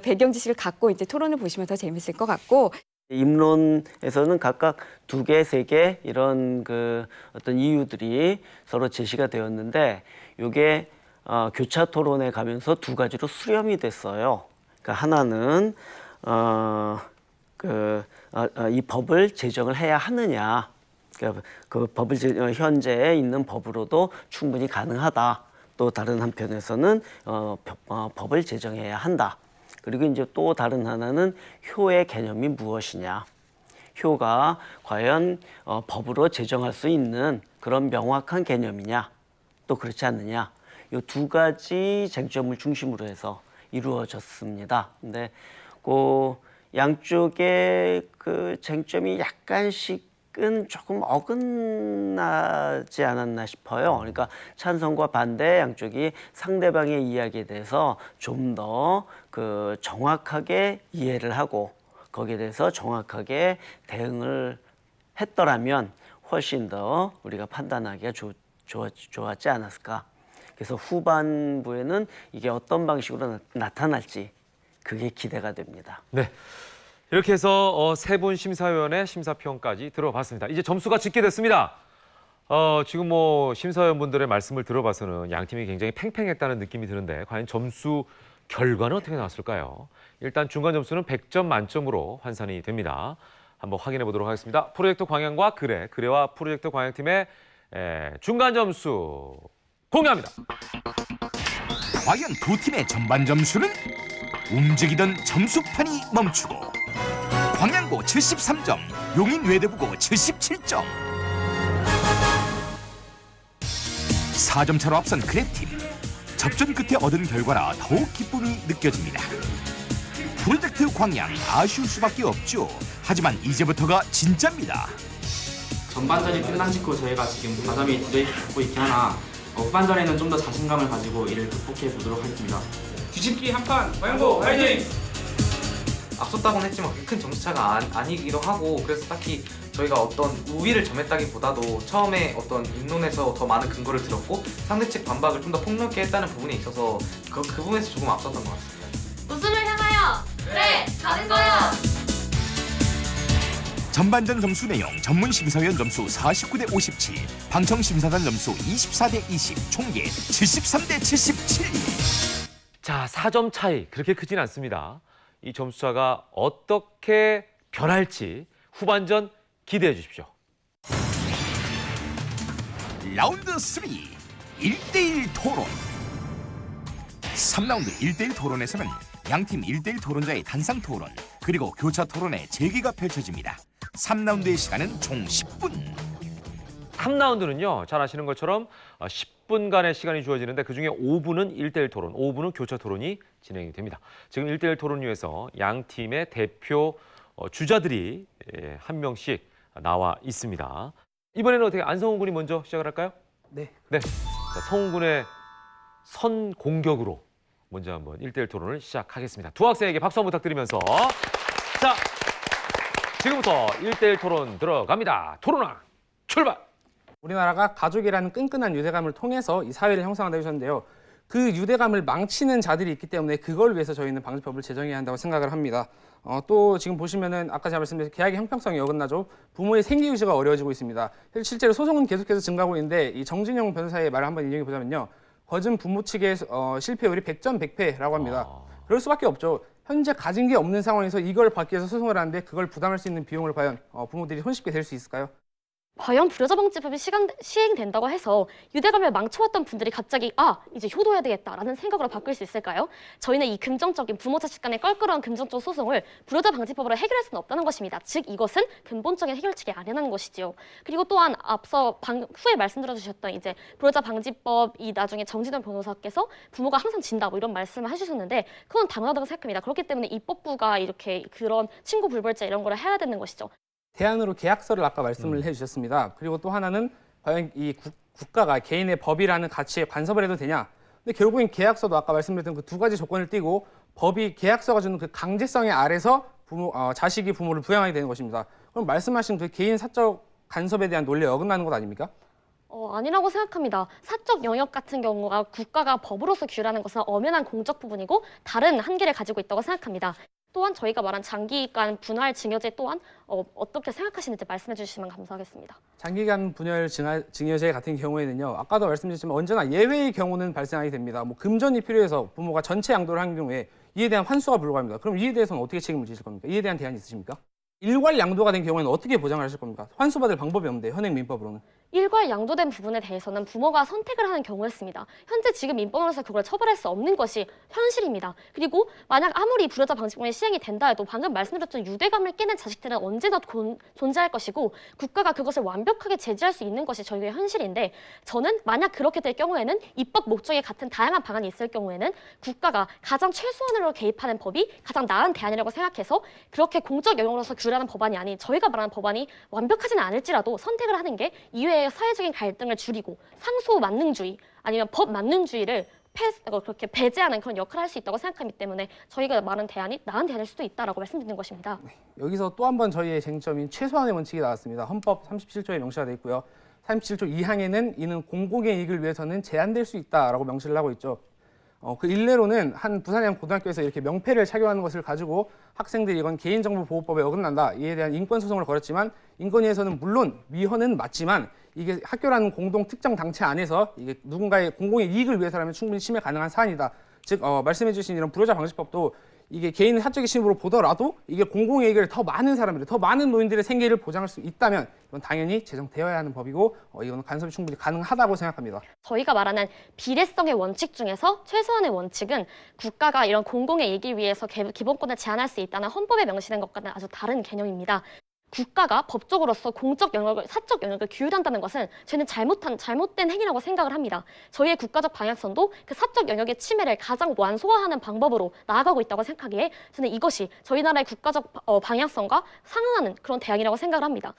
배경 지식을 갖고 이제 토론을 보시면 더 재밌을 것 같고. 입론에서는 각각 2개, 3개 이런 어떤 이유들이 서로 제시가 되었는데 이게 교차 토론에 가면서 2가지로 수렴이 됐어요. 그러니까 하나는 이 법을 제정을 해야 하느냐, 그러니까 그 법을 현재 있는 법으로도 충분히 가능하다. 또 다른 한편에서는 법을 제정해야 한다. 그리고 이제 또 다른 하나는 효의 개념이 무엇이냐. 효가 과연 법으로 제정할 수 있는 그런 명확한 개념이냐, 또 그렇지 않느냐. 이 두 가지 쟁점을 중심으로 해서 이루어졌습니다. 근데 그 양쪽의 그 쟁점이 약간씩은 조금 어긋나지 않았나 싶어요. 그러니까 찬성과 반대 양쪽이 상대방의 이야기에 대해서 좀 더 그 정확하게 이해를 하고 거기에 대해서 정확하게 대응을 했더라면 훨씬 더 우리가 판단하기가 좋았지 않았을까. 그래서 후반부에는 이게 어떤 방식으로 나타날지 그게 기대가 됩니다. 네. 이렇게 해서 세 분 심사위원의 심사평까지 들어봤습니다. 이제 점수가 집계됐습니다. 지금 뭐 심사위원분들의 말씀을 들어봐서는 양 팀이 굉장히 팽팽했다는 느낌이 드는데 과연 점수 결과는 어떻게 나왔을까요? 일단 중간 점수는 100점 만점으로 환산이 됩니다. 한번 확인해 보도록 하겠습니다. 프로젝트 광양과 그래와 프로젝트 광양팀의 중간 점수 공개합니다. 과연 두 팀의 전반 점수는 움직이던 점수판이 멈추고 광양고 73점, 용인 외대부고 77점. 4점 차로 앞선 그래팀. 접전 끝에 얻은 결과라 더욱 기쁨이 느껴집니다. 프로젝트 광양 아쉬울 수밖에 없죠. 하지만 이제부터가 진짜입니다. 전반전이 끝난 직후 저희가 지금 가담이 들어있고 있긴 하나 후반전에는 좀 더 자신감을 가지고 이를 극복해 보도록 하겠습니다. 뒤집기 한판 광양고 화이팅! 앞섰다고는 했지만 큰 점수차가 아니기도 하고 그래서 딱히 저희가 어떤 우위를 점했다기보다도 처음에 어떤 입론에서 더 많은 근거를 들었고 상대 측 반박을 좀 더 폭넓게 했다는 부분에 있어서 그 부분에서 조금 앞섰던 것 같습니다. 우승을 향하여 그래 가는 거야. 전반전 점수 내용 전문 심사위원 점수 49대 57, 방청 심사단 점수 24대 20, 총계 73대 77. 자, 4점 차이 그렇게 크진 않습니다. 이 점수차가 어떻게 변할지 후반전 기대해 주십시오. 라운드 3 1대1 토론. 3라운드 1대1 토론에서는 양팀 1대1 토론자의 단상 토론 그리고 교차 토론의 재개가 펼쳐집니다. 3라운드의 시간은 총 10분. 3라운드는요. 잘 아시는 것처럼 10분간의 시간이 주어지는데 그중에 5분은 1대1 토론, 5분은 교차 토론이 진행이 됩니다. 지금 1대1 토론 위해서 양 팀의 대표 주자들이 한 명씩 나와 있습니다. 이번에는 어떻게 안성훈 군이 먼저 시작을 할까요? 네. 네. 자, 성훈 군의 선 공격으로 먼저 한번 1대1 토론을 시작하겠습니다. 두 학생에게 박수 한번 부탁드리면서 자, 지금부터 1대1 토론 들어갑니다. 토론왕 출발! 우리나라가 가족이라는 끈끈한 유대감을 통해서 이 사회를 형성한다고 하셨는데요. 그 유대감을 망치는 자들이 있기 때문에 그걸 위해서 저희는 방지법을 제정해야 한다고 생각을 합니다. 또 지금 보시면은 아까 제가 말씀드린 계약의 형평성이 어긋나죠. 부모의 생계 유지가 어려워지고 있습니다. 실제로 소송은 계속해서 증가하고 있는데 이 정진영 변호사의 말을 한번 인용해 보자면요. 거진 부모 측의 실패율이 100점 100패라고 합니다. 그럴 수밖에 없죠. 현재 가진 게 없는 상황에서 이걸 받기 위해서 소송을 하는데 그걸 부담할 수 있는 비용을 과연 부모들이 손쉽게 댈 수 있을까요? 과연 불효자 방지법이 시행된다고 해서 유대감을 망쳐왔던 분들이 갑자기 이제 효도해야 되겠다라는 생각으로 바뀔 수 있을까요? 저희는 이 금정적인 부모 자식 간의 껄끄러운 금정적 소송을 불효자 방지법으로 해결할 수는 없다는 것입니다. 즉 이것은 근본적인 해결책이 아니라는 것이지요. 그리고 또한 앞서 후에 말씀드려주셨던 이제 불효자 방지법이 나중에 정진원 변호사께서 부모가 항상 진다 이런 말씀을 해주셨는데 그건 당연하다고 생각합니다. 그렇기 때문에 입법부가 이렇게 그런 친구 불벌죄 이런 거를 해야 되는 것이죠. 대안으로 계약서를 아까 말씀을 해주셨습니다. 그리고 또 하나는 과연 이 국가가 개인의 법이라는 가치에 간섭을 해도 되냐? 근데 결국엔 계약서도 아까 말씀드렸던 그 두 가지 조건을 띠고 법이 계약서가 주는 그 강제성에 아래서 자식이 부모를 부양하게 되는 것입니다. 그럼 말씀하신 그 개인 사적 간섭에 대한 논리에 어긋나는 것 아닙니까? 아니라고 생각합니다. 사적 영역 같은 경우가 국가가 법으로서 규율하는 것은 엄연한 공적 부분이고 다른 한계를 가지고 있다고 생각합니다. 또한 저희가 말한 장기간 분할 증여제 또한 어떻게 생각하시는지 말씀해 주시면 감사하겠습니다. 장기간 분할 증여제 같은 경우에는요. 아까도 말씀드렸지만 언제나 예외의 경우는 발생하게 됩니다. 뭐 금전이 필요해서 부모가 전체 양도를 한 경우에 이에 대한 환수가 불가합니다. 그럼 이에 대해서는 어떻게 책임을 지실 겁니까? 이에 대한 대안이 있으십니까? 일괄 양도가 된 경우에는 어떻게 보장을 하실 겁니까? 환수받을 방법이 없는데 현행 민법으로는. 일괄양도된 부분에 대해서는 부모가 선택을 하는 경우였습니다. 현재 지금 민법으로서 그걸 처벌할 수 없는 것이 현실입니다. 그리고 만약 아무리 불효자 방지법이 시행이 된다 해도 방금 말씀드렸던 유대감을 깨는 자식들은 언제나 존재할 것이고 국가가 그것을 완벽하게 제지할 수 있는 것이 저희의 현실인데 저는 만약 그렇게 될 경우에는 입법 목적에 같은 다양한 방안이 있을 경우에는 국가가 가장 최소한으로 개입하는 법이 가장 나은 대안이라고 생각해서 그렇게 공적 영역으로서 규율하는 법안이 아닌 저희가 말하는 법안이 완벽하지는 않을지라도 선택을 하는 게 이외의 사회적인 갈등을 줄이고 상소 만능주의 아니면 법 만능주의를 그렇게 배제하는 그런 역할을 할 수 있다고 생각하기 때문에 저희가 말하는 대안이 나은 대안일 수도 있다라고 말씀드리는 것입니다. 여기서 또 한 번 저희의 쟁점인 최소한의 원칙이 나왔습니다. 헌법 37조에 명시가 되어 있고요. 37조 2항에는 이는 공공의 이익을 위해서는 제한될 수 있다라고 명시를 하고 있죠. 그 일례로는 한 부산의 한 고등학교에서 이렇게 명패를 착용하는 것을 가지고 학생들이 이건 개인정보보호법에 어긋난다. 이에 대한 인권소송을 걸었지만 인권위에서는 물론 위헌은 맞지만 이게 학교라는 공동 특정 단체 안에서 이게 누군가의 공공의 이익을 위해서라면 충분히 침해 가능한 사안이다. 즉 말씀해주신 이런 불효자 방지법도 이게 개인 사적인 신분으로 보더라도 이게 공공의 이익을 더 많은 사람들, 더 많은 노인들의 생계를 보장할 수 있다면 이건 당연히 제정되어야 하는 법이고 이거는 간섭이 충분히 가능하다고 생각합니다. 저희가 말하는 비례성의 원칙 중에서 최소한의 원칙은 국가가 이런 공공의 이익을 위해서 기본권을 제한할 수 있다는 헌법에 명시된 것과는 아주 다른 개념입니다. 국가가 법적으로서 공적 영역을, 사적 영역을 규율한다는 것은 저희는 잘못된 행위라고 생각을 합니다. 저희의 국가적 방향성도 그 사적 영역의 침해를 가장 완소화하는 방법으로 나아가고 있다고 생각하기에 저는 이것이 저희 나라의 국가적 방향성과 상응하는 그런 대안이라고 생각을 합니다.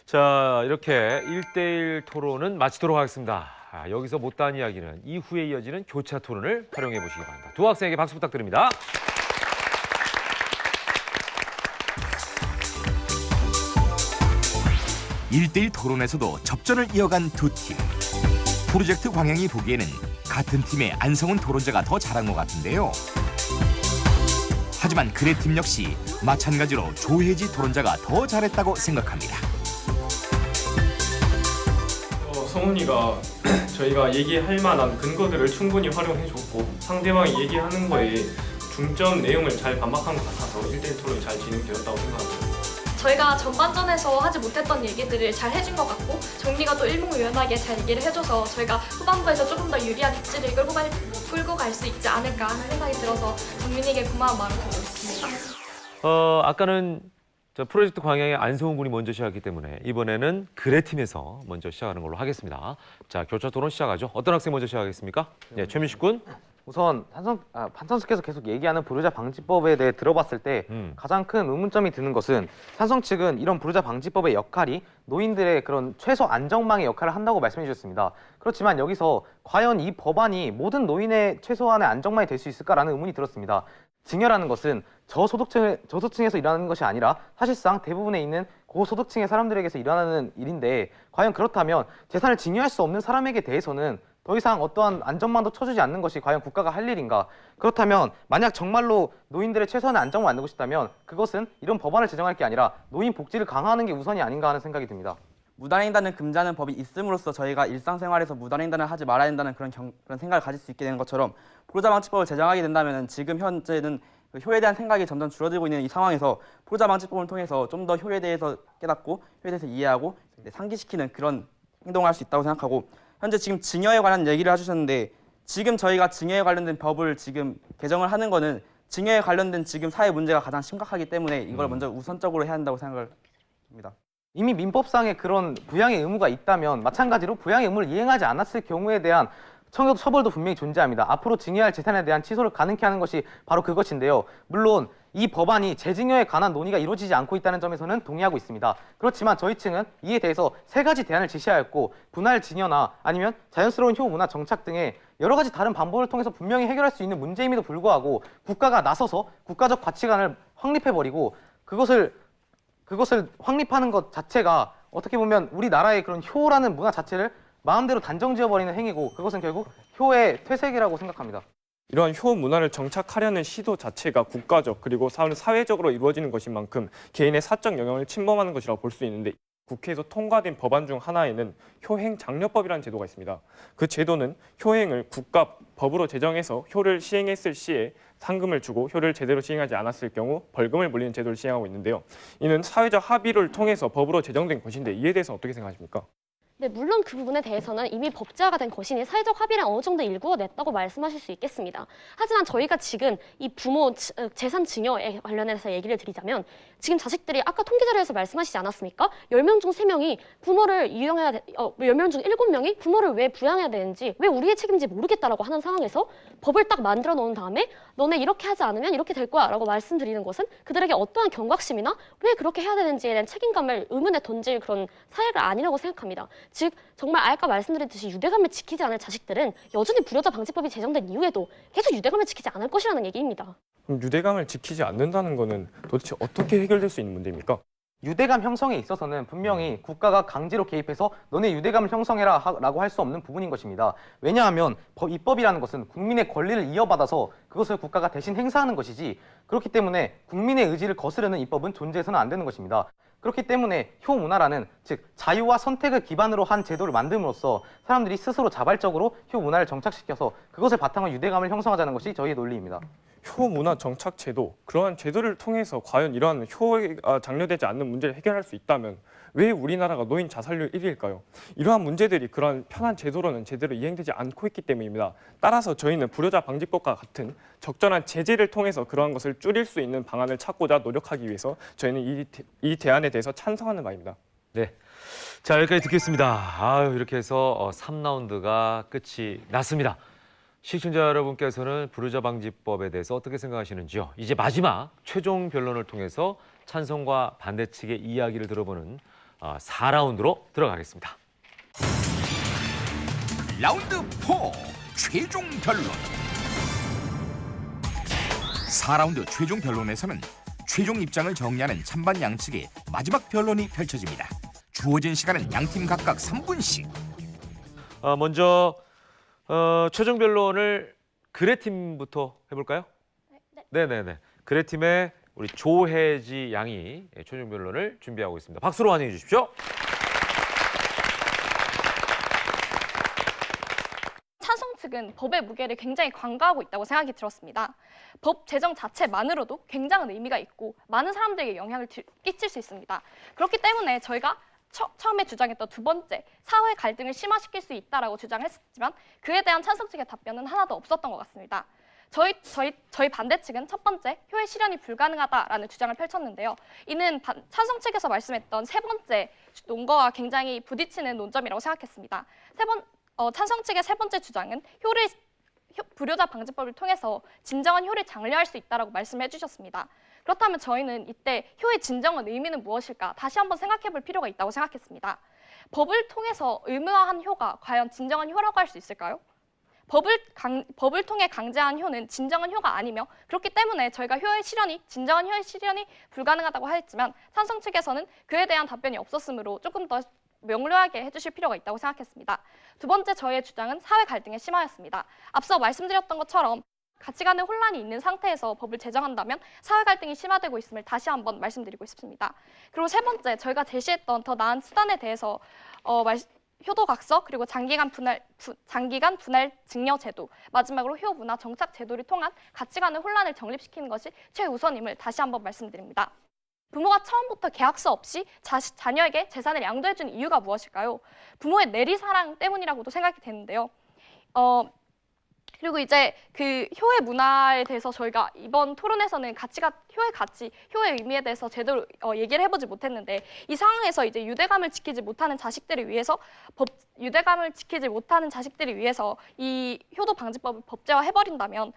자, 이렇게 1대1 토론은 마치도록 하겠습니다. 여기서 못다한 이야기는 이후에 이어지는 교차 토론을 활용해 보시기 바랍니다. 두 학생에게 박수 부탁드립니다. (1대1) 토론에서도 접전을 이어간 두 팀. 프로젝트 광양이 보기에는 같은 팀의 안성훈 토론자가 더 잘한 것 같은데요. 하지만 그의 팀 역시 마찬가지로 조혜지 토론자가 더 잘했다고 생각합니다. 성훈이가 저희가 얘기할 만한 근거들을 충분히 활용해줬고 상대방이 얘기하는 거에 중점 내용을 잘 반박한 것 같아서 1대1 토론이 잘 진행되었다고 생각합니다. 저희가 전반전에서 하지 못했던 얘기들을 잘 해준 것 같고 정리가 또 일목요연하게 잘 얘기를 해줘서 저희가 후반부에서 조금 더 유리한 입지를 끌고 갈 수 있지 않을까 하는 생각이 들어서 정민이에게 고마운 마음을 가지고 있습니다. 아까는 프로젝트 광양의 안성훈 군이 먼저 시작했기 때문에 이번에는 그레팀에서 먼저 시작하는 걸로 하겠습니다. 자, 교차 토론 시작하죠. 어떤 학생 먼저 시작하겠습니까? 네, 최민식 군. 우선 판선수께서 계속 얘기하는 불효자 방지법에 대해 들어봤을 때 가장 큰 의문점이 드는 것은 찬성 측은 이런 불효자 방지법의 역할이 노인들의 그런 최소 안정망의 역할을 한다고 말씀해 주셨습니다. 그렇지만 여기서 과연 이 법안이 모든 노인의 최소한의 안정망이 될 수 있을까라는 의문이 들었습니다. 증여라는 것은 저소득층에서 일하는 것이 아니라 사실상 대부분에 있는 고소득층의 사람들에게서 일어나는 일인데 과연 그렇다면 재산을 증여할 수 없는 사람에게 대해서는 더 이상 어떠한 안전망도 쳐주지 않는 것이 과연 국가가 할 일인가? 그렇다면 만약 정말로 노인들의 최소한의 안정을 만들고 싶다면 그것은 이런 법안을 제정할 게 아니라 노인 복지를 강화하는 게 우선이 아닌가 하는 생각이 듭니다. 무단횡단을 금지하는 법이 있음으로써 저희가 일상생활에서 무단횡단을 하지 말아야 된다는 그런 생각을 가질 수 있게 되는 것처럼 불효자 방지법을 제정하게 된다면 지금 현재는 그 효에 대한 생각이 점점 줄어들고 있는 이 상황에서 불효자 방지법을 통해서 좀 더 효에 대해서 깨닫고 효에 대해서 이해하고 상기시키는 그런 행동을 할 수 있다고 생각하고 현재 지금 증여에 관한 얘기를 해주셨는데 지금 저희가 증여에 관련된 법을 지금 개정을 하는 거는 증여에 관련된 지금 사회 문제가 가장 심각하기 때문에 이걸 먼저 우선적으로 해야 한다고 생각을 합니다. 이미 민법상에 그런 부양의 의무가 있다면 마찬가지로 부양의 의무를 이행하지 않았을 경우에 대한 처벌도 분명히 존재합니다. 앞으로 증여할 재산에 대한 취소를 가능케 하는 것이 바로 그것인데요. 물론 이 법안이 재증여에 관한 논의가 이루어지지 않고 있다는 점에서는 동의하고 있습니다. 그렇지만 저희 층은 이에 대해서 3가지 대안을 제시하였고 분할 증여나 아니면 자연스러운 효 문화 정착 등의 여러 가지 다른 방법을 통해서 분명히 해결할 수 있는 문제임에도 불구하고 국가가 나서서 국가적 가치관을 확립해버리고 그것을 확립하는 것 자체가 어떻게 보면 우리나라의 그런 효라는 문화 자체를 마음대로 단정지어버리는 행위고 그것은 결국 효의 퇴색이라고 생각합니다. 이러한 효 문화를 정착하려는 시도 자체가 국가적 그리고 사회적으로 이루어지는 것인 만큼 개인의 사적 영역을 침범하는 것이라고 볼 수 있는데 국회에서 통과된 법안 중 하나에는 효행장려법이라는 제도가 있습니다. 그 제도는 효행을 국가 법으로 제정해서 효를 시행했을 시에 상금을 주고 효를 제대로 시행하지 않았을 경우 벌금을 물리는 제도를 시행하고 있는데요. 이는 사회적 합의를 통해서 법으로 제정된 것인데 이에 대해서 어떻게 생각하십니까? 네, 물론 그 부분에 대해서는 이미 법제화가 된 것이니 사회적 합의를 어느 정도 일구어냈다고 말씀하실 수 있겠습니다. 하지만 저희가 지금 이 부모 재산 증여에 관련해서 얘기를 드리자면 지금 자식들이 아까 통계 자료에서 말씀하시지 않았습니까? 10명 중 3명이 부모를 이용해야 10명 중 7명이 부모를 왜 부양해야 되는지, 왜 우리의 책임인지 모르겠다라고 하는 상황에서 법을 딱 만들어 놓은 다음에 너네 이렇게 하지 않으면 이렇게 될 거야 라고 말씀드리는 것은 그들에게 어떠한 경각심이나 왜 그렇게 해야 되는지에 대한 책임감을 의문에 던질 그런 사회가 아니라고 생각합니다. 즉 정말 아까 말씀드렸듯이 유대감을 지키지 않을 자식들은 여전히 불효자 방지법이 제정된 이후에도 계속 유대감을 지키지 않을 것이라는 얘기입니다. 그럼 유대감을 지키지 않는다는 거는 도대체 어떻게 해결될 수 있는 문제입니까? 유대감 형성에 있어서는 분명히 국가가 강제로 개입해서 너네 유대감을 형성해라 라고 할 수 없는 부분인 것입니다. 왜냐하면 입법이라는 것은 국민의 권리를 이어받아서 그것을 국가가 대신 행사하는 것이지, 그렇기 때문에 국민의 의지를 거스르는 입법은 존재해서는 안 되는 것입니다. 그렇기 때문에 효문화라는, 즉 자유와 선택을 기반으로 한 제도를 만듦으로써 사람들이 스스로 자발적으로 효문화를 정착시켜서 그것을 바탕으로 유대감을 형성하자는 것이 저희의 논리입니다. 효문화 정착 제도, 그러한 제도를 통해서 과연 이러한 효가 장려되지 않는 문제를 해결할 수 있다면 왜 우리나라가 노인 자살률 1위일까요? 이러한 문제들이 그러한 편한 제도로는 제대로 이행되지 않고 있기 때문입니다. 따라서 저희는 불효자 방지법과 같은 적절한 제재를 통해서 그러한 것을 줄일 수 있는 방안을 찾고자 노력하기 위해서 저희는 이 대안에 대해서 찬성하는 바입니다. 네. 자, 여기까지 듣겠습니다. 이렇게 해서 3라운드가 끝이 났습니다. 시청자 여러분께서는 불효자 방지법에 대해서 어떻게 생각하시는지요? 이제 마지막 최종 변론을 통해서 찬성과 반대 측의 이야기를 들어보는 4라운드로 들어가겠습니다. 라운드 4 최종 변론. 4라운드 최종 변론에서는 최종 입장을 정리하는 찬반 양측의 마지막 변론이 펼쳐집니다. 주어진 시간은 양팀 각각 3분씩. 먼저 최종 변론을 그레팀부터 해볼까요? 네네네. 그레팀의 우리 조혜지 양이 최종 변론을 준비하고 있습니다. 박수로 환영해 주십시오. 찬성 측은 법의 무게를 굉장히 간과하고 있다고 생각이 들었습니다. 법 제정 자체만으로도 굉장한 의미가 있고 많은 사람들에게 영향을 끼칠 수 있습니다. 그렇기 때문에 저희가 처음에 주장했던 두 번째, 사회 갈등을 심화시킬 수 있다라고 주장했지만 그에 대한 찬성 측의 답변은 하나도 없었던 것 같습니다. 저희 반대 측은 첫 번째, 효의 실현이 불가능하다라는 주장을 펼쳤는데요. 이는 찬성 측에서 말씀했던 세 번째 논거와 굉장히 부딪히는 논점이라고 생각했습니다. 찬성 측의 세 번째 주장은 불효자 방지법을 통해서 진정한 효를 장려할 수 있다라고 말씀해 주셨습니다. 그렇다면 저희는 이때 효의 진정한 의미는 무엇일까 다시 한번 생각해 볼 필요가 있다고 생각했습니다. 법을 통해서 의무화한 효가 과연 진정한 효라고 할 수 있을까요? 법을 통해 강제한 효는 진정한 효가 아니며, 그렇기 때문에 저희가 진정한 효의 실현이 불가능하다고 하였지만 찬성 측에서는 그에 대한 답변이 없었으므로 조금 더 명료하게 해주실 필요가 있다고 생각했습니다. 두 번째 저희의 주장은 사회 갈등의 심화였습니다. 앞서 말씀드렸던 것처럼 가치관의 혼란이 있는 상태에서 법을 제정한다면 사회 갈등이 심화되고 있음을 다시 한번 말씀드리고 싶습니다. 그리고 세 번째, 저희가 제시했던 더 나은 수단에 대해서 효도각서, 그리고 장기간 분할 증여 제도, 마지막으로 효문화 정착 제도를 통한 가치관의 혼란을 정립시키는 것이 최우선임을 다시 한번 말씀드립니다. 부모가 처음부터 계약서 없이 자녀에게 재산을 양도해준 이유가 무엇일까요? 부모의 내리사랑 때문이라고도 생각이 되는데요. 그리고 이제 그 효의 문화에 대해서 저희가 이번 토론에서는 효의 의미에 대해서 제대로 얘기를 해보지 못했는데, 이 상황에서 이제 유대감을 지키지 못하는 자식들을 위해서 이 효도 방지법을 법제화 해버린다면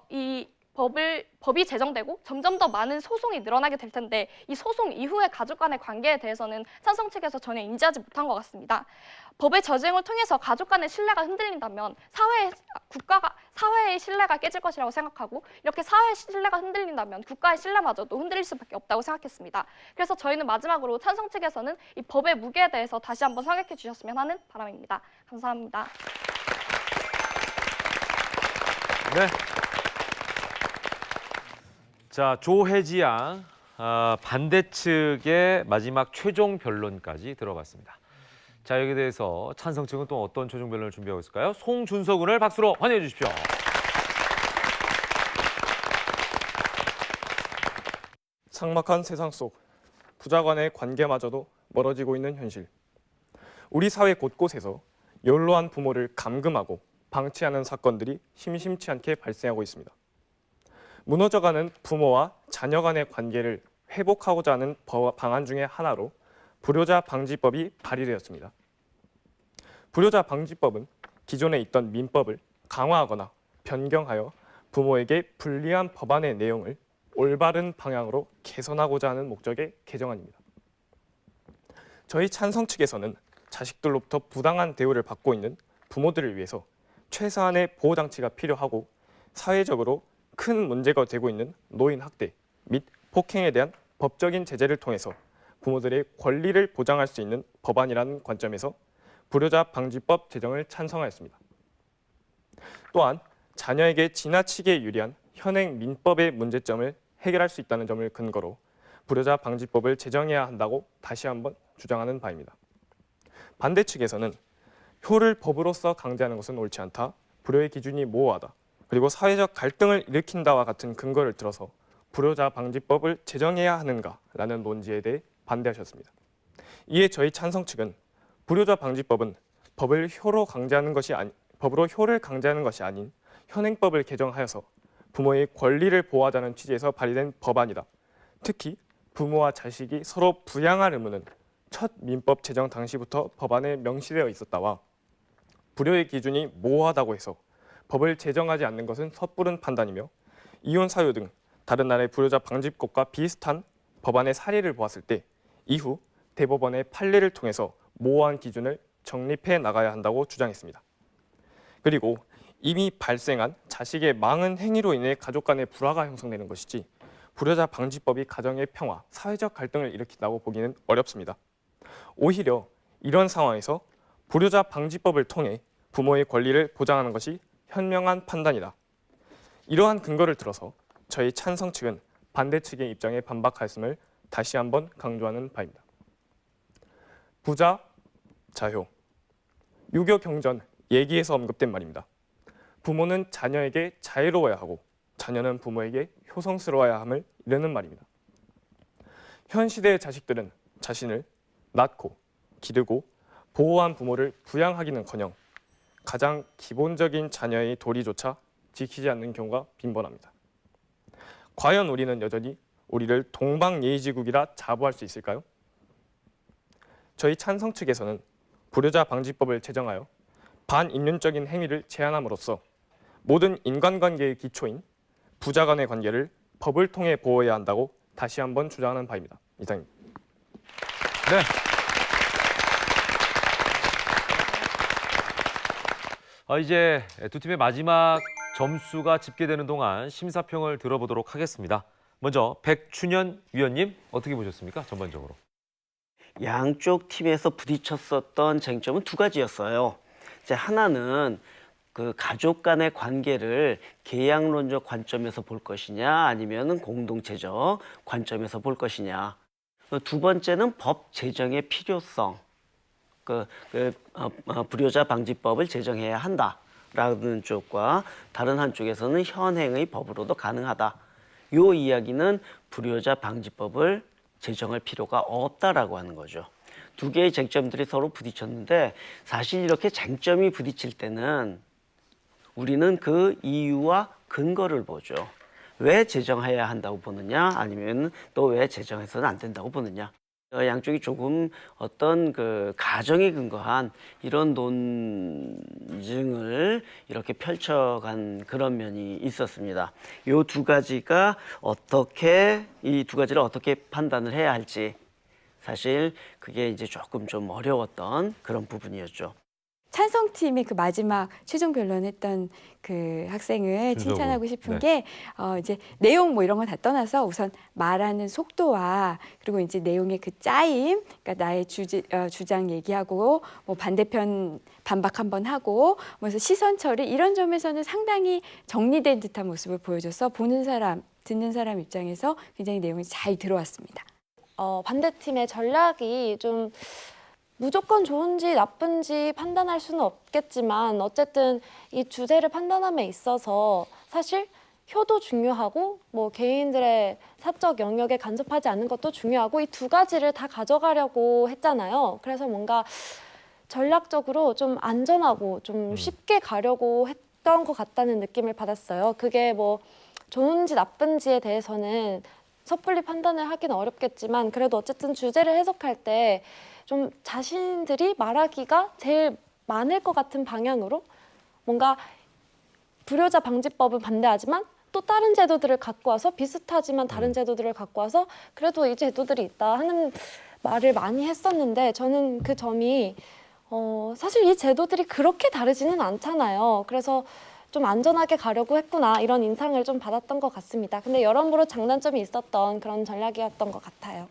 이 법이 제정되고 점점 더 많은 소송이 늘어나게 될 텐데, 이 소송 이후의 가족 간의 관계에 대해서는 찬성 측에서 전혀 인지하지 못한 것 같습니다. 법의 저쟁을 통해서 가족 간의 신뢰가 흔들린다면 사회의 신뢰가 깨질 것이라고 생각하고, 이렇게 사회의 신뢰가 흔들린다면 국가의 신뢰마저도 흔들릴 수밖에 없다고 생각했습니다. 그래서 저희는 마지막으로 찬성 측에서는 이 법의 무게에 대해서 다시 한번 생각해 주셨으면 하는 바람입니다. 감사합니다. 네. 자, 조혜지 양 반대 측의 마지막 최종 변론까지 들어봤습니다. 자, 여기에 대해서 찬성 측은 또 어떤 최종 변론을 준비하고 있을까요? 송준서 군을 박수로 환영해 주십시오. 삭막한 세상 속 부자 간의 관계마저도 멀어지고 있는 현실. 우리 사회 곳곳에서 연로한 부모를 감금하고 방치하는 사건들이 심심치 않게 발생하고 있습니다. 무너져가는 부모와 자녀 간의 관계를 회복하고자 하는 방안 중에 하나로 불효자 방지법이 발의되었습니다. 불효자 방지법은 기존에 있던 민법을 강화하거나 변경하여 부모에게 불리한 법안의 내용을 올바른 방향으로 개선하고자 하는 목적의 개정안입니다. 저희 찬성 측에서는 자식들로부터 부당한 대우를 받고 있는 부모들을 위해서 최소한의 보호장치가 필요하고 사회적으로 큰 문제가 되고 있는 노인 학대 및 폭행에 대한 법적인 제재를 통해서 부모들의 권리를 보장할 수 있는 법안이라는 관점에서 불효자 방지법 제정을 찬성하였습니다. 또한 자녀에게 지나치게 유리한 현행 민법의 문제점을 해결할 수 있다는 점을 근거로 불효자 방지법을 제정해야 한다고 다시 한번 주장하는 바입니다. 반대 측에서는 효를 법으로서 강제하는 것은 옳지 않다, 불효의 기준이 모호하다, 그리고 사회적 갈등을 일으킨다와 같은 근거를 들어서 불효자 방지법을 제정해야 하는가라는 논지에 대해 반대하셨습니다. 이에 저희 찬성 측은 불효자 방지법은 법으로 효를 강제하는 것이 아닌 현행법을 개정하여서 부모의 권리를 보호하자는 취지에서 발의된 법안이다. 특히 부모와 자식이 서로 부양할 의무는 첫 민법 제정 당시부터 법안에 명시되어 있었다와 불효의 기준이 모호하다고 해서 법을 제정하지 않는 것은 섣부른 판단이며 이혼 사유 등 다른 나라의 불효자 방지법과 비슷한 법안의 사례를 보았을 때 이후 대법원의 판례를 통해서 모호한 기준을 정립해 나가야 한다고 주장했습니다. 그리고 이미 발생한 자식의 망한 행위로 인해 가족 간의 불화가 형성되는 것이지 불효자 방지법이 가정의 평화, 사회적 갈등을 일으킨다고 보기는 어렵습니다. 오히려 이런 상황에서 불효자 방지법을 통해 부모의 권리를 보장하는 것이 현명한 판단이다. 이러한 근거를 들어서 저희 찬성 측은 반대 측의 입장에 반박하였음을 다시 한번 강조하는 바입니다. 부자, 자효, 유교 경전 얘기에서 언급된 말입니다. 부모는 자녀에게 자애로워야 하고 자녀는 부모에게 효성스러워야 함을 이르는 말입니다. 현 시대의 자식들은 자신을 낳고 기르고 보호한 부모를 부양하기는커녕 가장 기본적인 자녀의 도리조차 지키지 않는 경우가 빈번합니다. 과연 우리는 여전히 우리를 동방예의지국이라 자부할 수 있을까요? 저희 찬성 측에서는 불효자 방지법을 제정하여 반인륜적인 행위를 제한함으로써 모든 인간관계의 기초인 부자 간의 관계를 법을 통해 보호해야 한다고 다시 한번 주장하는 바입니다. 이상입니다. 네. 이제 두 팀의 마지막 점수가 집계되는 동안 심사평을 들어보도록 하겠습니다. 먼저 백춘현 위원님 어떻게 보셨습니까? 전반적으로. 양쪽 팀에서 부딪혔었던 쟁점은 두 가지였어요. 이제 하나는 그 가족 간의 관계를 계약론적 관점에서 볼 것이냐 아니면은 공동체적 관점에서 볼 것이냐. 두 번째는 법 제정의 필요성. 불효자 방지법을 제정해야 한다라는 쪽과 다른 한쪽에서는 현행의 법으로도 가능하다. 이 이야기는 불효자 방지법을 제정할 필요가 없다라고 하는 거죠. 두 개의 쟁점들이 서로 부딪혔는데 사실 이렇게 쟁점이 부딪힐 때는 우리는 그 이유와 근거를 보죠. 왜 제정해야 한다고 보느냐 아니면 또 왜 제정해서는 안 된다고 보느냐. 양쪽이 조금 어떤 그 가정에 근거한 이런 논증을 이렇게 펼쳐간 그런 면이 있었습니다. 이 두 가지가 이 두 가지를 어떻게 판단을 해야 할지 사실 그게 이제 조금 좀 어려웠던 그런 부분이었죠. 찬성팀이 그 마지막 최종 변론했던 그 학생을 칭찬하고 싶은 게 이제 내용 뭐 이런 거 다 떠나서 우선 말하는 속도와 그리고 이제 내용의 그 짜임, 그러니까 나의 주장 얘기하고 뭐 반대편 반박 한번 하고 그래서 시선 처리 이런 점에서는 상당히 정리된 듯한 모습을 보여줘서 보는 사람, 듣는 사람 입장에서 굉장히 내용이 잘 들어왔습니다. 반대팀의 전략이 좀 무조건 좋은지 나쁜지 판단할 수는 없겠지만 어쨌든 이 주제를 판단함에 있어서 사실 효도 중요하고 뭐 개인들의 사적 영역에 간섭하지 않는 것도 중요하고 이 두 가지를 다 가져가려고 했잖아요. 그래서 뭔가 전략적으로 좀 안전하고 좀 쉽게 가려고 했던 것 같다는 느낌을 받았어요. 그게 뭐 좋은지 나쁜지에 대해서는 섣불리 판단을 하기는 어렵겠지만 그래도 어쨌든 주제를 해석할 때 좀 자신들이 말하기가 제일 많을 것 같은 방향으로 뭔가 불효자 방지법은 반대하지만 또 다른 제도들을 갖고 와서 비슷하지만 다른 제도들을 갖고 와서 그래도 이 제도들이 있다 하는 말을 많이 했었는데 저는 그 점이 사실 이 제도들이 그렇게 다르지는 않잖아요. 그래서 좀 안전하게 가려고 했구나 이런 인상을 좀 받았던 것 같습니다. 근데 여러모로 장단점이 있었던 그런 전략이었던 것 같아요.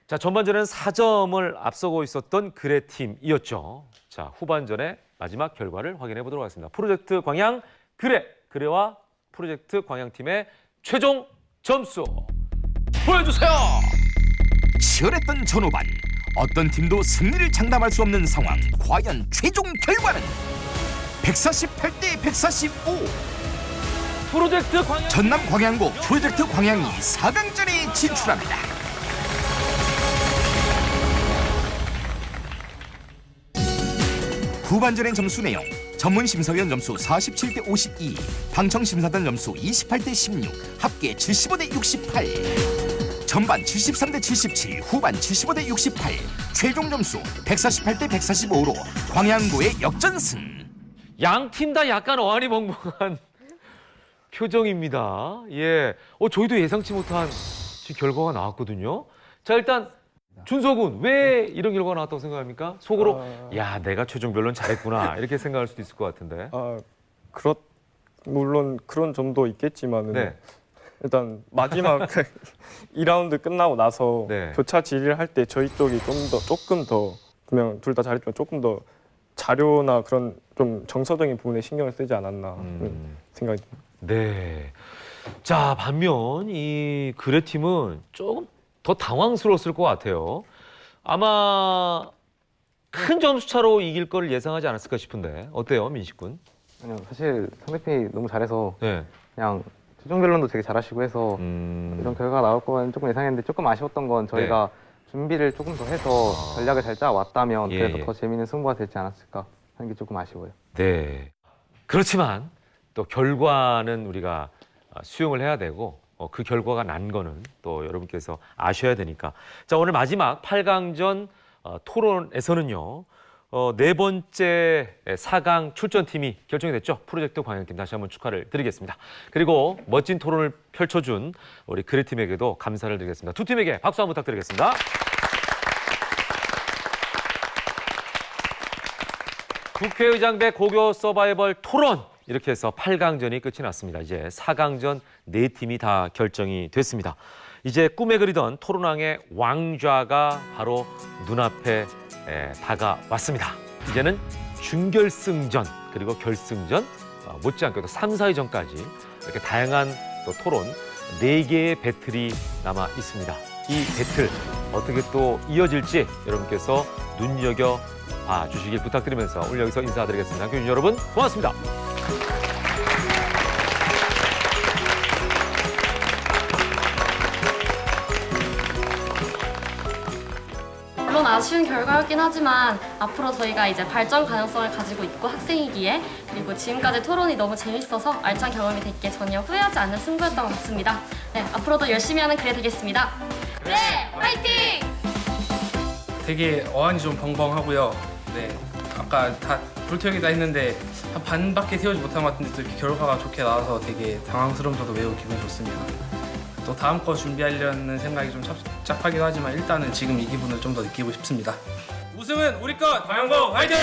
자, 전반전에는 4점을 앞서고 있었던 그레 팀이었죠. 자, 후반전의 마지막 결과를 확인해 보도록 하겠습니다. 프로젝트 광양 그레와 프로젝트 광양팀의 최종 점수 보여주세요. 치열했던 전후반 어떤 팀도 승리를 장담할 수 없는 상황. 과연 최종 결과는 148대 145. 프로젝트 광양 전남 광양고 프로젝트 광양이 4강전에 진출합니다. 후반전의 점수 내용. 전문 심사위원 점수 47대 52, 방청 심사단 점수 28대 16, 합계 75대 68. 전반 73대 77, 후반 75대 68, 최종 점수 148대 145로 광양고의 역전승. 양 팀 다 약간 어안이벙벙한 표정입니다. 예, 저희도 예상치 못한 지금 결과가 나왔거든요. 자, 일단 준석은 왜 이런 결과가 나왔다고 생각합니까? 속으로 야, 내가 최종 변론 잘했구나 이렇게 생각할 수도 있을 것 같은데. 물론 그런 점도 있겠지만 네. 일단 마지막 2라운드 끝나고 나서 네. 교차 질의를 할 때 저희 쪽이 조금 더 그냥 둘 다 잘했지만 조금 더 자료나 그런 좀 정서적인 부분에 신경을 쓰지 않았나 생각이 듭니다. 네. 자, 반면 이 그레 팀은 조금 더 당황스러웠을 것 같아요. 아마 큰 점수 차로 이길 걸 예상하지 않았을까 싶은데 어때요, 민식 군? 아니요, 사실 상대편이 너무 잘해서 네. 그냥 최종 변론도 되게 잘하시고 해서 이런 결과가 나올 거는 조금 예상했는데 조금 아쉬웠던 건 저희가 준비를 조금 더 해서 전략을 잘 짜왔다면 그래도 더 재미있는 승부가 되지 않았을까 하는 게 조금 아쉬워요. 네. 그렇지만 또 결과는 우리가 수용을 해야 되고 그 결과가 난 거는 또 여러분께서 아셔야 되니까. 자, 오늘 마지막 8강전 토론에서는요. 네 번째 4강 출전팀이 결정이 됐죠. 프로젝트 광양팀 다시 한번 축하를 드리겠습니다. 그리고 멋진 토론을 펼쳐준 우리 그레팀에게도 감사를 드리겠습니다. 두 팀에게 박수 한번 부탁드리겠습니다. 국회의장 대 고교 서바이벌 토론 이렇게 해서 8강전이 끝이 났습니다. 이제 4강전 4팀이 다 결정이 됐습니다. 이제 꿈에 그리던 토론왕의 왕좌가 바로 눈앞에 다가왔습니다. 이제는 준결승전 그리고 결승전 못지않게도 3, 4위전까지 이렇게 다양한 또 토론 4개의 배틀이 남아 있습니다. 이 배틀 어떻게 또 이어질지 여러분께서 눈여겨봐 주시길 부탁드리면서 오늘 여기서 인사드리겠습니다. 교민 여러분 고맙습니다. 물론 아쉬운 결과였긴 하지만 앞으로 저희가 이제 발전 가능성을 가지고 있고 학생이기에 그리고 지금까지 토론이 너무 재밌어서 알찬 경험이 됐기에 전혀 후회하지 않는 승부였던 것 같습니다. 네, 앞으로도 열심히 하는 그래 되겠습니다. 네, 화이팅! 되게 어안이 좀 벙벙하고요. 네, 아까 다 불태우기다 했는데 한 반밖에 태우지 못한 것 같은데 또 이렇게 결과가 좋게 나와서 되게 당황스러우면서도 매우 기분이 좋습니다. 또 다음 거 준비하려는 생각이 좀 착잡하기도 하지만 일단은 지금 이 기분을 좀 더 느끼고 싶습니다. 우승은 우리 것! 광양고 화이팅!